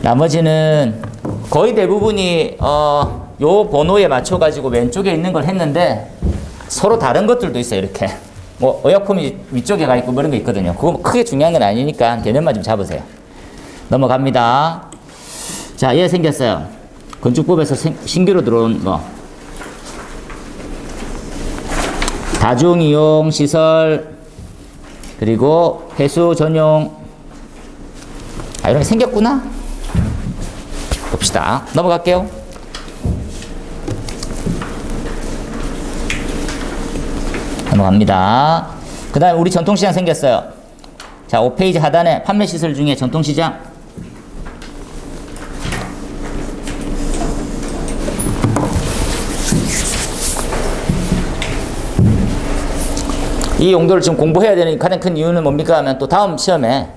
나머지는 거의 대부분이, 요 번호에 맞춰가지고 왼쪽에 있는 걸 했는데 서로 다른 것들도 있어요, 이렇게. 뭐, 의약품이 위쪽에 가 있고 뭐 이런 거 있거든요. 그거 크게 중요한 건 아니니까 개념만 좀 잡으세요. 넘어갑니다. 자, 얘 생겼어요. 건축법에서 신규로 들어온 거. 다중이용 시설, 그리고 폐수 전용. 이런 게 생겼구나. 봅시다. 넘어갈게요. 넘어갑니다. 그 다음에 우리 전통시장 생겼어요. 자, 5페이지 하단에 판매시설 중에 전통시장. 이 용도를 지금 공부해야 되는 가장 큰 이유는 뭡니까 하면 또 다음 시험에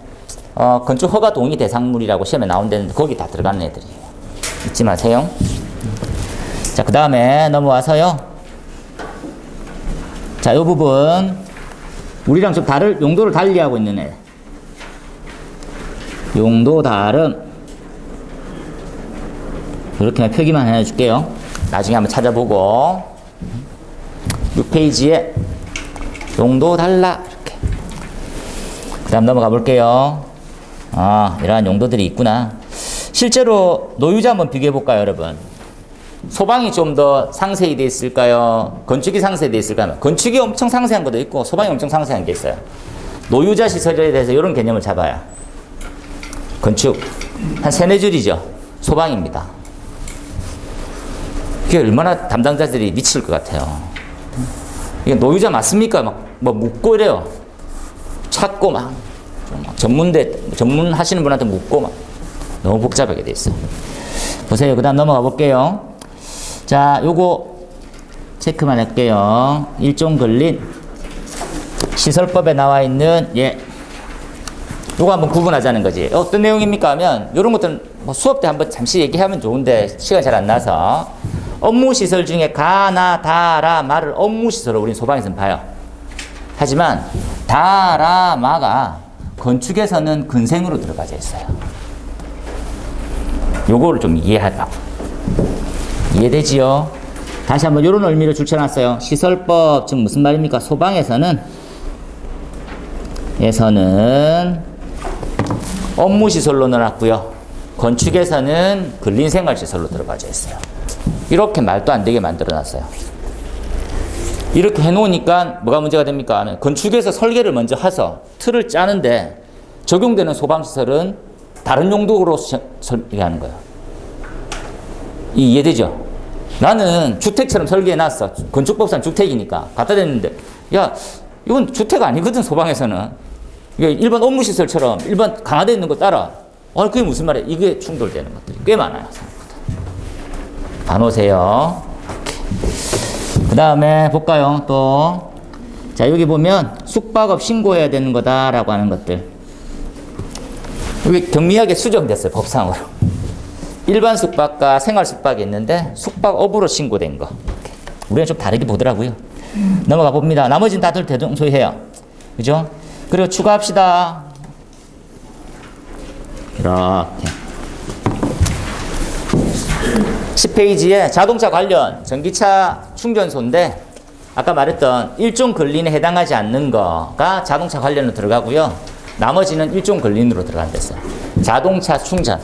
건축 허가 동의 대상물이라고 시험에 나온다는데 거기 다 들어가는 애들이에요. 잊지 마세요. 자, 그 다음에 넘어와서요. 자, 이 부분 우리랑 좀 용도를 달리하고 있는 애. 용도 다름. 이렇게만 표기만 해줄게요. 나중에 한번 찾아보고 6페이지에 용도 달라 이렇게. 그 다음 넘어가 볼게요. 이러한 용도들이 있구나. 실제로 노유자 한번 비교해 볼까요, 여러분? 소방이 좀 더 상세히 돼 있을까요? 건축이 상세히 돼 있을까요? 건축이 엄청 상세한 것도 있고 소방이 엄청 상세한 게 있어요. 노유자 시설에 대해서 이런 개념을 잡아요. 건축 한 3-4줄이죠. 소방입니다. 그게 얼마나 담당자들이 미칠 것 같아요. 이게 노유자 맞습니까? 뭐 묻고 이래요. 찾고 전문하시는 분한테 묻고 너무 복잡하게 돼 있어요. 보세요. 그 다음 넘어가 볼게요. 자, 요거 체크만 할게요. 일종 근린 시설법에 나와 있는 요거 한번 구분하자는 거지. 어떤 내용입니까 하면 요런 것들은 뭐 수업 때 한번 잠시 얘기하면 좋은데 시간 잘 안 나서 업무시설 중에 가나 다라 마를 업무시설로 우린 소방에서는 봐요. 하지만 다라 마가 건축에서는 근생으로 들어가져 있어요. 요거를 좀 이해하라고. 이해되지요? 다시 한번 요런 의미로 줄쳐놨어요. 시설법 즉 무슨 말입니까? 소방에서는 업무시설로 넣어놨고요. 건축에서는 근린생활시설로 들어가져 있어요. 이렇게 말도 안 되게 만들어놨어요. 이렇게 해놓으니까 뭐가 문제가 됩니까? 하면 건축에서 설계를 먼저 해서 틀을 짜는데 적용되는 소방시설은 다른 용도로 설계하는 거예요. 이해되죠? 나는 주택처럼 설계해놨어. 건축법상 주택이니까 갖다 댔는데 야, 이건 주택 아니거든. 소방에서는 이게 일반 업무시설처럼 일반 강화되어 있는 거 따라. 그게 무슨 말이야? 이게 충돌되는 것들이 꽤 많아요. 봐놓으세요. 그 다음에 볼까요? 또. 자, 여기 보면 숙박업 신고해야 되는 거다라고 하는 것들. 여기 경미하게 수정됐어요. 법상으로. 일반 숙박과 생활 숙박이 있는데 숙박업으로 신고된 거. 이렇게. 우리는 좀 다르게 보더라고요. 넘어가 봅니다. 나머지는 다들 대동소이해요. 그죠? 그리고 추가합시다. 이렇게. 10페이지에 자동차 관련 전기차 충전소인데 아까 말했던 일종 근린에 해당하지 않는 거가 자동차 관련으로 들어가고요. 나머지는 일종 근린으로 들어간댔어요. 자동차 충전.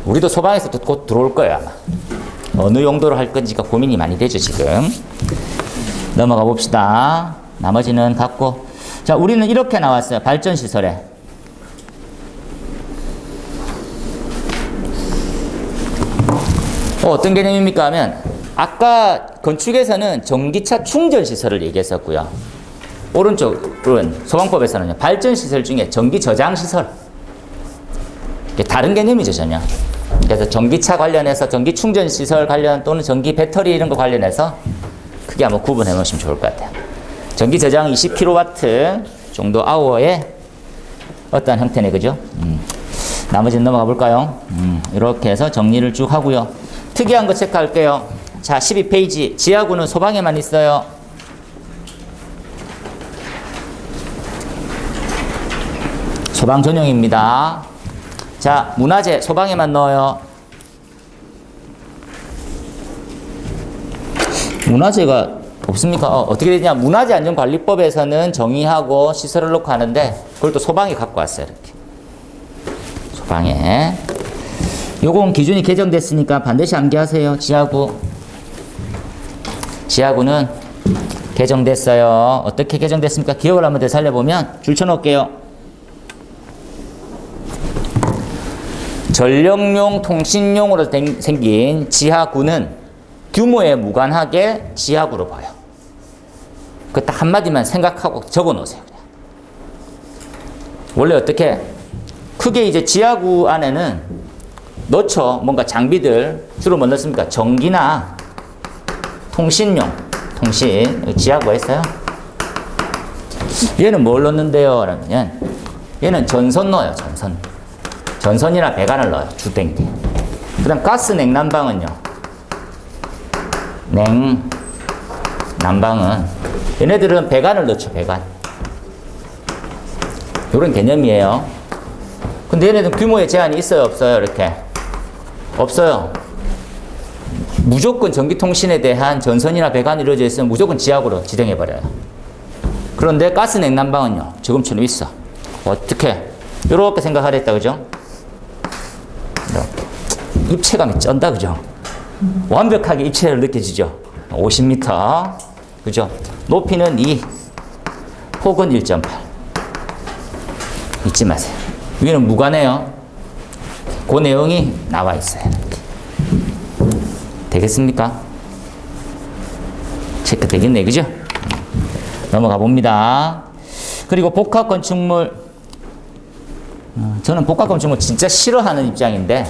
우리도 소방에서도 곧 들어올 거예요, 아마. 어느 용도로 할 건지가 고민이 많이 되죠, 지금. 넘어가 봅시다. 나머지는 갖고. 자, 우리는 이렇게 나왔어요. 발전시설에. 어떤 개념입니까 하면 아까 건축에서는 전기차 충전시설을 얘기했었고요. 오른쪽은 소방법에서는 발전시설 중에 전기저장시설. 이게 다른 개념이죠, 전혀. 그래서 전기차 관련해서 전기 충전시설 관련 또는 전기 배터리 이런 거 관련해서 크게 한번 구분해 놓으시면 좋을 것 같아요. 전기 저장 20kW 정도 아워의 어떠한 형태네, 그죠? 나머지는 넘어가 볼까요? 이렇게 해서 정리를 쭉 하고요. 특이한 거 체크할게요. 자, 12페이지. 지하구는 소방에만 있어요. 소방 전용입니다. 자, 문화재 소방에만 넣어요. 문화재가 없습니까? 어떻게 되냐? 문화재안전관리법에서는 정의하고 시설을 놓고 하는데 그걸 또 소방에 갖고 왔어요. 이렇게. 소방에. 요건 기준이 개정됐으니까 반드시 암기하세요. 지하구. 지하구는 개정됐어요. 어떻게 개정됐습니까? 기억을 한번 되살려보면 줄 쳐놓을게요. 전력용 통신용으로 생긴 지하구는 규모에 무관하게 지하구로 봐요. 그 딱 한마디만 생각하고 적어 놓으세요. 그냥. 원래 어떻게 크게 이제 지하구 안에는 넣죠. 뭔가 장비들 주로 뭐 넣습니까? 전기나 통신용, 통신. 지하구가 있어요. 얘는 뭘 넣는데요? 그러면 얘는 전선 넣어요. 전선. 전선이나 배관을 넣어요. 주땡기. 그 다음 가스 냉난방은요. 난방은 얘네들은 배관을 넣죠. 배관. 이런 개념이에요. 근데 얘네들 규모에 제한이 있어요? 없어요? 이렇게. 없어요. 무조건 전기통신에 대한 전선이나 배관이 이루어져 있으면 무조건 지하구로 지정해버려요. 그런데 가스 냉난방은요. 지금처럼 있어. 어떻게? 이렇게 생각하랬다. 그죠? 이렇게. 입체감이 쩐다. 그죠? 완벽하게 입체를 느껴지죠? 50m. 그죠? 높이는 2 혹은 1.8. 잊지 마세요. 위는 무관해요. 그 내용이 나와 있어요. 되겠습니까? 체크 되겠네. 그죠? 넘어가 봅니다. 그리고 복합 건축물. 저는 복합 건축물 진짜 싫어하는 입장인데,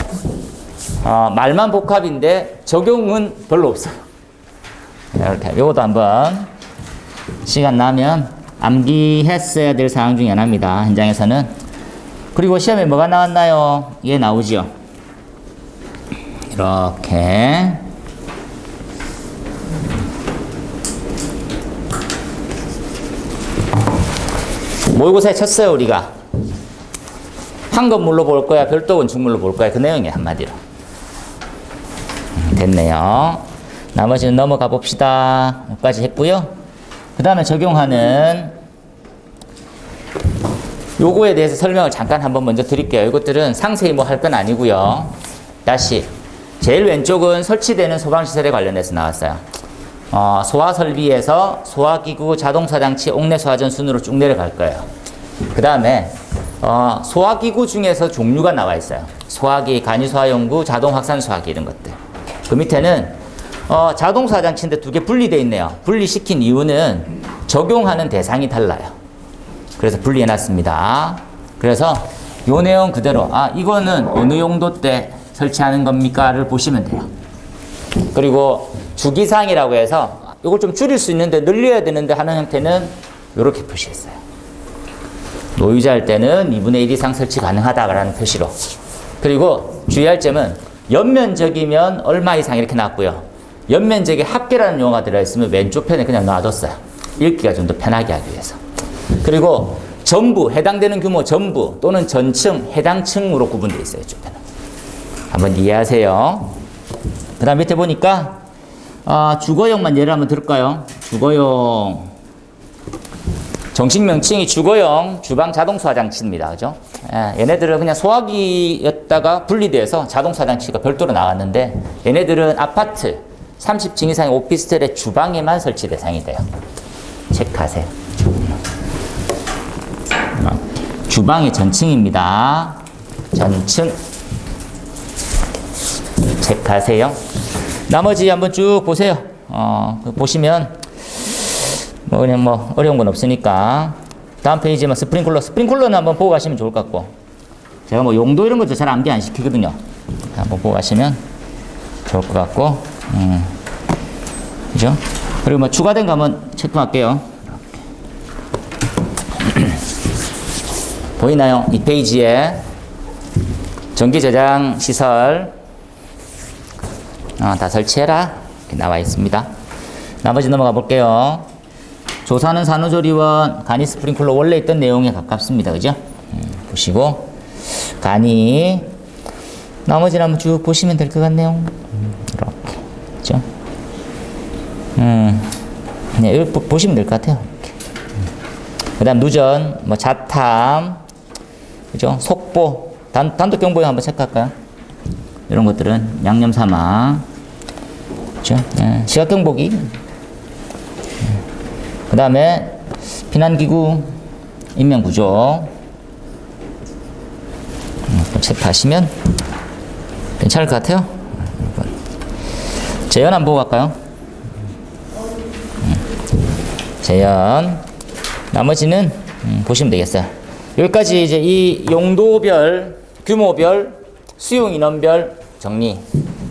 말만 복합인데 적용은 별로 없어요. 이렇게. 요것도 한번 시간 나면 암기했어야 될 사항 중에 하나입니다. 현장에서는. 그리고 시험에 뭐가 나왔나요? 얘 나오죠. 이렇게. 모의고사에 쳤어요, 우리가. 황건물로 볼 거야, 별도 건축물로 볼 거야. 그 내용이에요, 한마디로. 됐네요. 나머지는 넘어가 봅시다. 여기까지 했고요. 그 다음에 적용하는 요거에 대해서 설명을 잠깐 한번 먼저 드릴게요. 이것들은 상세히 뭐 할 건 아니고요. 다시 제일 왼쪽은 설치되는 소방시설에 관련해서 나왔어요. 소화설비에서 소화기구, 자동사장치, 옥내 소화전 순으로 쭉 내려갈 거예요. 그 다음에 소화기구 중에서 종류가 나와 있어요. 소화기, 간이소화용구, 자동확산소화기 이런 것들. 그 밑에는 자동사장치인데 두 개 분리되어 있네요. 분리시킨 이유는 적용하는 대상이 달라요. 그래서 분리해놨습니다. 그래서 요 내용 그대로 이거는 어느 용도 때 설치하는 겁니까?를 보시면 돼요. 그리고 주기사항이라고 해서 이걸 좀 줄일 수 있는데 늘려야 되는데 하는 형태는 이렇게 표시했어요. 노유자 할 때는 2분의 1 이상 설치 가능하다라는 표시로. 그리고 주의할 점은 연면적이면 얼마 이상 이렇게 나왔고요. 연면적에 합계라는 용어가 들어있으면 왼쪽 편에 그냥 놔뒀어요. 읽기가 좀 더 편하게 하기 위해서. 그리고 전부, 해당되는 규모 전부 또는 전층, 해당 층으로 구분되어 있어요. 이쪽 편은. 한번 이해하세요. 그 다음 밑에 보니까 주거용만 예를 한번 들을까요? 주거용 정식 명칭이 주거용 주방 자동소화 장치입니다. 그죠? 얘네들은 그냥 소화기였다가 분리돼서 자동소화 장치가 별도로 나왔는데 얘네들은 아파트 30층 이상의 오피스텔의 주방에만 설치 대상이 돼요. 체크하세요. 주방의 전층입니다. 전층 체크하세요. 나머지 한번 쭉 보세요. 보시면 그냥 어려운 건 없으니까 다음 페이지에 스프링클러는 한번 보고 가시면 좋을 것 같고 제가 용도 이런 것도 잘 암기 안 시키거든요. 한번 보고 가시면 좋을 것 같고 그죠? 그리고 추가된 거 한번 체크할게요. 보이나요? 이 페이지에 전기 저장 시설 다 설치해라 이렇게 나와 있습니다. 나머지 넘어가 볼게요. 조사는 산후조리원 간이 스프링클러 원래 있던 내용에 가깝습니다. 그죠? 보시고 간이 나머지는 한번 쭉 보시면 될 것 같네요. 이렇게 그죠? 네, 이거 보시면 될 것 같아요. 그 다음 누전, 자탐, 그죠? 속보, 단독 경보에 한번 체크할까요? 이런 것들은 양념 사망, 그죠? 시각 경보기. 그 다음에 피난기구, 인명구조. 체크하시면 괜찮을 것 같아요. 재현 한번 보고 갈까요? 재현. 나머지는 보시면 되겠어요. 여기까지 이제 이 용도별, 규모별, 수용 인원별 정리.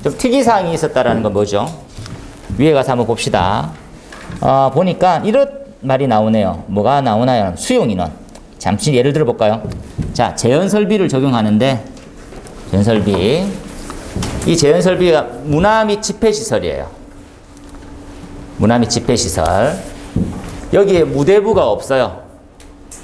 좀 특이사항이 있었다라는 건 뭐죠? 위에 가서 한번 봅시다. 보니까 이런 말이 나오네요. 뭐가 나오나요? 수용 인원. 잠시 예를 들어 볼까요? 자, 재현설비를 적용하는데, 재현설비. 이 재현설비가 문화 및 집회시설이에요. 문화 및 집회시설. 여기에 무대부가 없어요.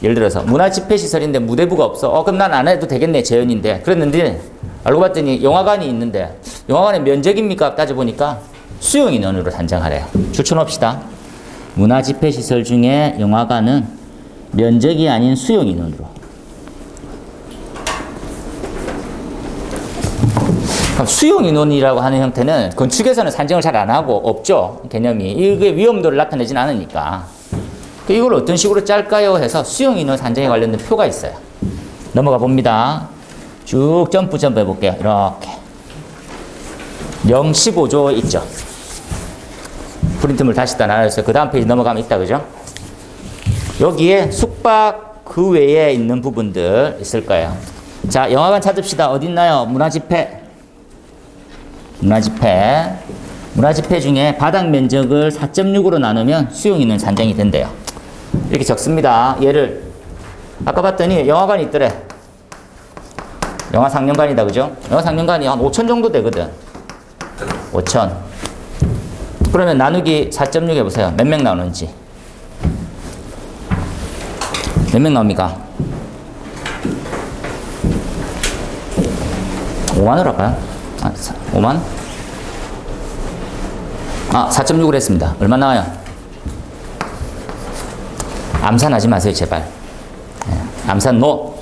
예를 들어서 문화집회시설인데 무대부가 없어. 그럼 난 안 해도 되겠네, 재현인데. 그랬는데 알고 봤더니 영화관이 있는데 영화관의 면적입니까? 따져보니까 수용 인원으로 산정하래요. 추천합시다. 문화집회시설 중에 영화관은 면적이 아닌 수용 인원으로. 그럼 수용 인원이라고 하는 형태는 건축에서는 산정을 잘 안 하고 없죠. 개념이. 이게 위험도를 나타내진 않으니까. 이걸 어떤 식으로 짤까요? 해서 수용 인원 산정에 관련된 표가 있어요. 넘어가 봅니다. 쭉 점프 해볼게요. 이렇게. 0.15조 있죠. 프린트물 다시 다 나눠서 그 다음 페이지 넘어가면 있다. 그죠? 여기에 숙박 그 외에 있는 부분들 있을 거예요. 자, 영화관 찾읍시다. 어디 있나요? 문화집회. 문화집회 중에 바닥 면적을 4.6으로 나누면 수용 인원 산정이 된대요. 이렇게 적습니다. 얘를 아까 봤더니 영화관이 있더래. 영화 상영관이다. 그죠? 영화 상영관이 한 5천 정도 되거든. 5천. 그러면 나누기 4.6 해보세요. 몇 명 나오는지. 몇 명 나옵니까? 5만으로 할까요? 5만? 4.6으로 했습니다. 얼마 나와요? 암산하지 마세요, 제발. 암산 노.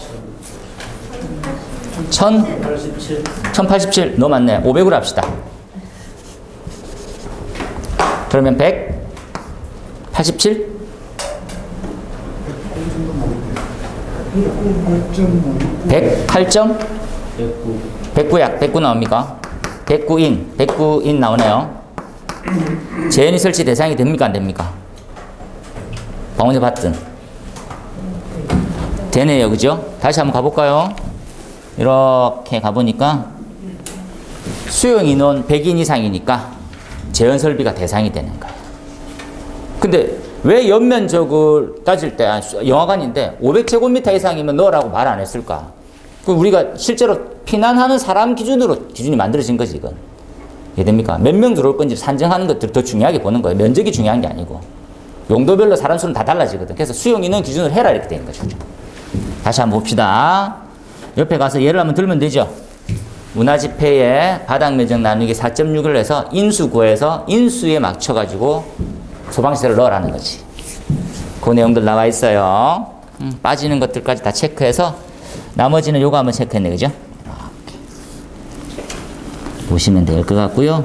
1087. 너 맞네. 500으로 합시다. 그러면 187? 108점? 109 나옵니까? 109인 나오네요. 재현이 설치 대상이 됩니까? 안 됩니까? 방원이 봤든. 되네요. 그죠? 다시 한번 가볼까요? 이렇게 가보니까 수용 인원 100인 이상이니까 재현 설비가 대상이 되는 거예요. 근데 왜 연면적을 따질 때 영화관인데 500제곱미터 이상이면 넣으라고 말 안 했을까? 그럼 우리가 실제로 피난하는 사람 기준으로 기준이 만들어진 거지, 이건. 이해됩니까? 몇 명 들어올 건지 산정하는 것들 더 중요하게 보는 거예요. 면적이 중요한 게 아니고. 용도별로 사람 수는 다 달라지거든. 그래서 수용 인원 기준으로 해라 이렇게 되는 거죠. 다시 한번 봅시다. 옆에 가서 예를 한번 들면 되죠. 문화집회에 바닥 면적 나누기 4.6을 해서 인수 구해서 인수에 맞춰가지고 소방시설을 넣으라는 거지. 그 내용들 나와 있어요. 빠지는 것들까지 다 체크해서 나머지는 요거 한번 체크했네, 그죠? 이렇게 보시면 될 것 같고요.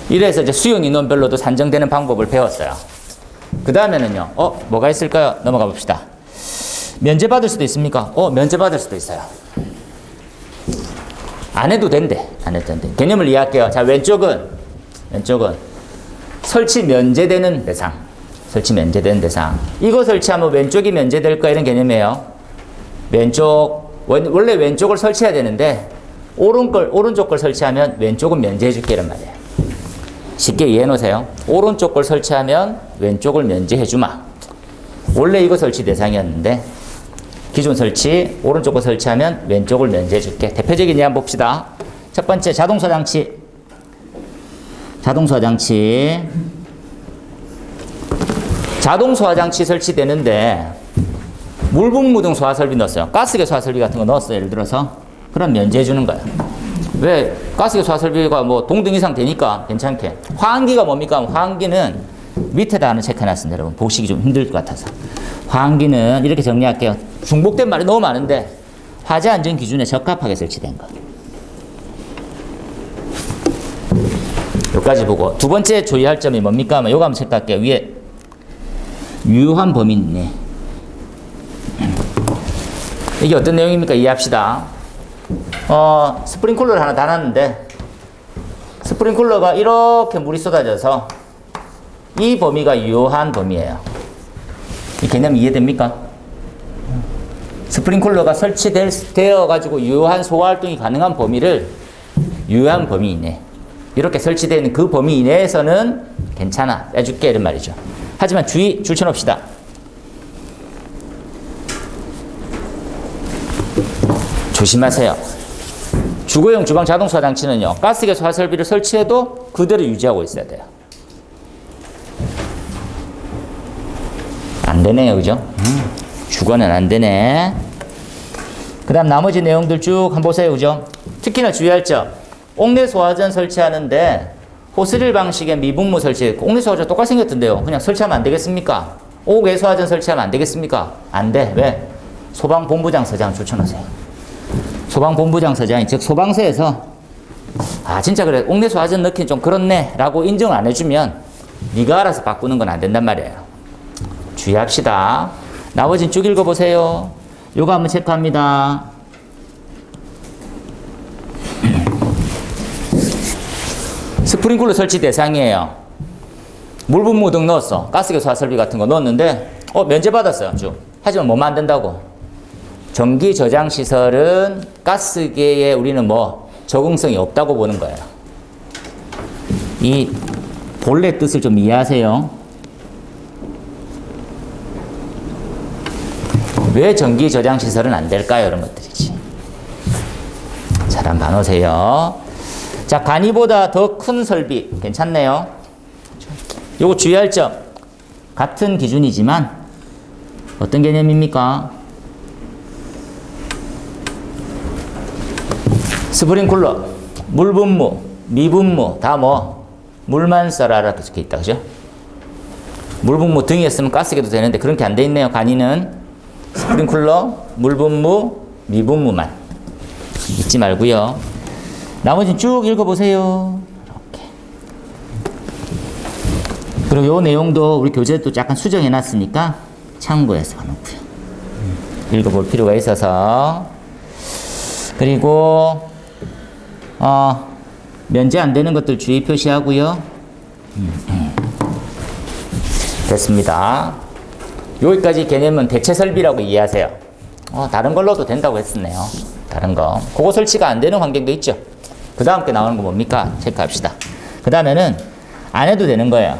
이래서 이제 수용 인원별로도 산정되는 방법을 배웠어요. 그 다음에는요, 뭐가 있을까요? 넘어가 봅시다. 면제받을 수도 있습니까? 면제받을 수도 있어요. 안 해도 된대. 안 해도 된대. 개념을 이해할게요. 자, 왼쪽은 설치 면제되는 대상. 설치 면제되는 대상. 이거 설치하면 왼쪽이 면제될 거 이런 개념이에요. 원래 왼쪽을 설치해야 되는데, 오른쪽 걸 설치하면 왼쪽은 면제해 줄게 이란 말이에요. 쉽게 이해해 놓으세요. 오른쪽 걸 설치하면 왼쪽을 면제해 주마. 원래 이거 설치 대상이었는데, 기존 설치, 오른쪽 거 설치하면 왼쪽을 면제해 줄게. 대표적인 예 한번 봅시다. 첫 번째, 자동차 장치. 자동차 장치 설치되는데, 물분무 등 소화설비 넣었어요. 가스계 소화설비 같은 거 넣었어요. 예를 들어서. 그럼 면제해 주는 거예요. 왜? 가스계 소화설비가 뭐 동등 이상 되니까 괜찮게. 화환기가 뭡니까? 화환기는 밑에다 하나 체크해놨습니다. 여러분. 보시기 좀 힘들 것 같아서. 화환기는 이렇게 정리할게요. 중복된 말이 너무 많은데, 화재 안전 기준에 적합하게 설치된 거. 여기까지 보고. 두 번째 주의할 점이 뭡니까? 요거 한번 체크할게요. 위에. 유효한 범위 있네. 이게 어떤 내용입니까? 이해합시다. 스프링쿨러를 하나 달았는데, 스프링쿨러가 이렇게 물이 쏟아져서 이 범위가 유효한 범위예요. 이 개념 이해됩니까? 스프링쿨러가 설치되어 가지고 유효한 소화 활동이 가능한 범위를 유효한 범위 이내, 이렇게 설치되는 그 범위 이내에서는 괜찮아, 빼줄게 이런 말이죠. 하지만 주의 줄쳐놓읍시다. 조심하세요. 주거용 주방 자동차 장치는요, 가스계 소화 설비를 설치해도 그대로 유지하고 있어야 돼요. 안 되네요, 그죠? 주거는 안 되네. 그 다음 나머지 내용들 쭉 한번 보세요, 그죠? 특히나 주의할 점, 옥내 소화전 설치하는데 호스릴 방식의 미분무 설치, 옥내 소화전 똑같이 생겼던데요. 그냥 설치하면 안 되겠습니까? 옥외 소화전 설치하면 안 되겠습니까? 안 돼. 왜? 소방본부장 서장 추천하세요. 소방본부장 서장이, 즉 소방서에서 진짜 그래, 옥내 소화전 넣긴 좀 그렇네 라고 인정을 안 해주면 네가 알아서 바꾸는 건 안 된단 말이에요. 주의합시다. 나머지는 쭉 읽어보세요. 요거 한번 체크합니다. 스프링쿨러 설치 대상이에요. 물분무 등 넣었어. 가스계 소화 설비 같은 거 넣었는데 면제받았어요. 쭉. 하지만 뭐만 안 된다고? 전기 저장 시설은 가스계에 우리는 적응성이 없다고 보는 거예요. 이 본래 뜻을 좀 이해하세요. 왜 전기 저장 시설은 안 될까요? 이런 것들이지. 잘 한번 봐놓으세요. 자, 간이보다 더 큰 설비. 괜찮네요. 요거 주의할 점. 같은 기준이지만 어떤 개념입니까? 스프링쿨러, 물분무, 미분무 다 물만 써라 이렇게 적혀 있다. 그죠? 물분무 등이었으면 가스계도 되는데 그런 게 안 돼 있네요. 간이는 스프링쿨러, 물분무, 미분무만. 잊지 말고요. 나머지는 쭉 읽어보세요. 이렇게. 그리고 요 내용도 우리 교재도 약간 수정해놨으니까 참고해서 가놓고요. 읽어볼 필요가 있어서. 그리고 면제 안 되는 것들 주의 표시하고요. 됐습니다. 여기까지 개념은 대체 설비라고 이해하세요. 다른 걸로도 된다고 했었네요. 다른 거. 그거 설치가 안 되는 환경도 있죠. 그 다음 게 나오는 거 뭡니까? 체크합시다. 그 다음에는 안 해도 되는 거예요.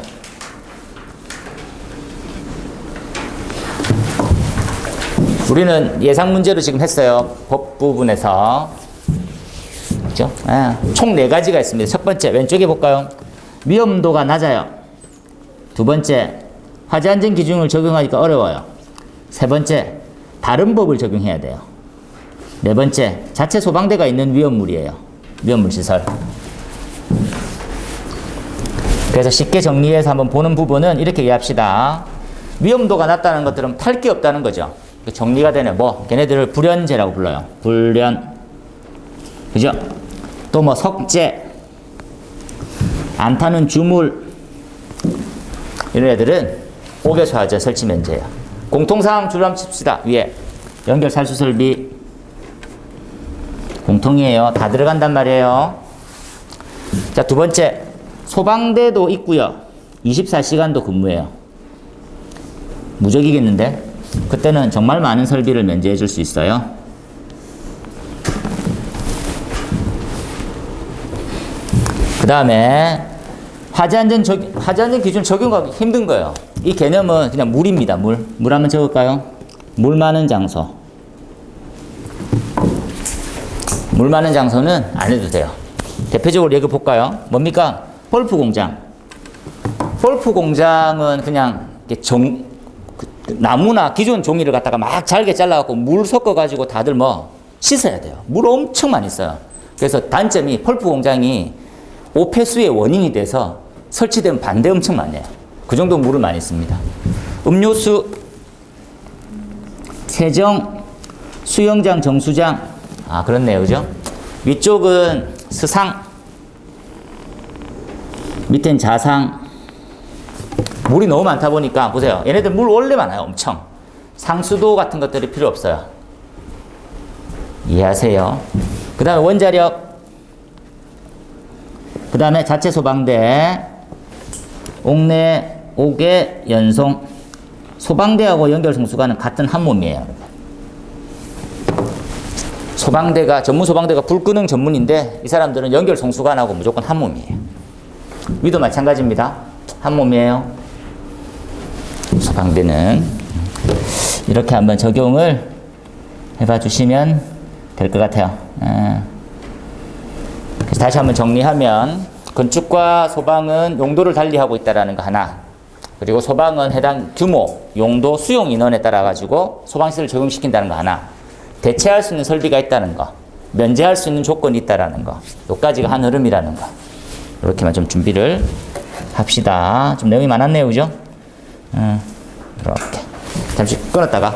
우리는 예상 문제로 지금 했어요. 법 부분에서. 그죠? 총 4가지가 있습니다. 첫 번째, 왼쪽에 볼까요? 위험도가 낮아요. 두 번째, 화재 안전 기준을 적용하기가 어려워요. 세 번째, 다른 법을 적용해야 돼요. 네 번째, 자체 소방대가 있는 위험물이에요. 위험물 시설. 그래서 쉽게 정리해서 한번 보는 부분은 이렇게 이해합시다. 위험도가 낮다는 것들은 탈 게 없다는 거죠. 정리가 되네. 뭐, 걔네들을 불연제라고 불러요. 불연. 그죠? 또 뭐, 석재. 안 타는 주물. 이런 애들은 5개소 하자 설치 면제예요. 공통사항 줄을 한번 칩시다. 위에. 연결 살수 설비. 공통이에요. 다 들어간단 말이에요. 자, 두 번째. 소방대도 있고요. 24시간도 근무해요. 무적이겠는데? 그때는 정말 많은 설비를 면제해 줄 수 있어요. 그 다음에 화재안전 기준 적용하기 힘든 거예요. 이 개념은 그냥 물입니다. 물 한번 적을까요? 물 많은 장소. 물 많은 장소는 안 해도 돼요. 대표적으로 얘기 볼까요? 뭡니까? 폴프 공장. 폴프 공장은 그냥 나무나 기존 종이를 갖다가 막 잘게 잘라갖고 물 섞어가지고 다들 뭐 씻어야 돼요. 물 엄청 많이 써요. 그래서 단점이 폴프 공장이 오폐수의 원인이 돼서 설치되면 반대 엄청 많아요. 그 정도 물을 많이 씁니다. 음료수, 세정, 수영장, 정수장. 아, 그렇네요. 그죠? 위쪽은 스상, 밑엔 자상. 물이 너무 많다 보니까 보세요. 얘네들 물 원래 많아요. 엄청. 상수도 같은 것들이 필요 없어요. 이해하세요? 그 다음에 원자력, 그 다음에 자체 소방대, 옥내, 옥외, 연송. 소방대하고 연결 성수관은 같은 한 몸이에요. 전문 소방대가 불 끄는 전문인데 이 사람들은 연결 성수관하고 무조건 한 몸이에요. 위도 마찬가지입니다. 한 몸이에요. 소방대는 이렇게 한번 적용을 해봐 주시면 될 것 같아요. 그래서 다시 한번 정리하면 건축과 소방은 용도를 달리하고 있다는 거 하나, 그리고 소방은 해당 규모, 용도, 수용 인원에 따라 가지고 소방시설을 적용시킨다는 거 하나, 대체할 수 있는 설비가 있다는 거, 면제할 수 있는 조건이 있다는 거, 여기까지가 한 흐름이라는 거. 이렇게만 좀 준비를 합시다. 좀 내용이 많았네요. 그죠? 이렇게. 잠시 끊었다가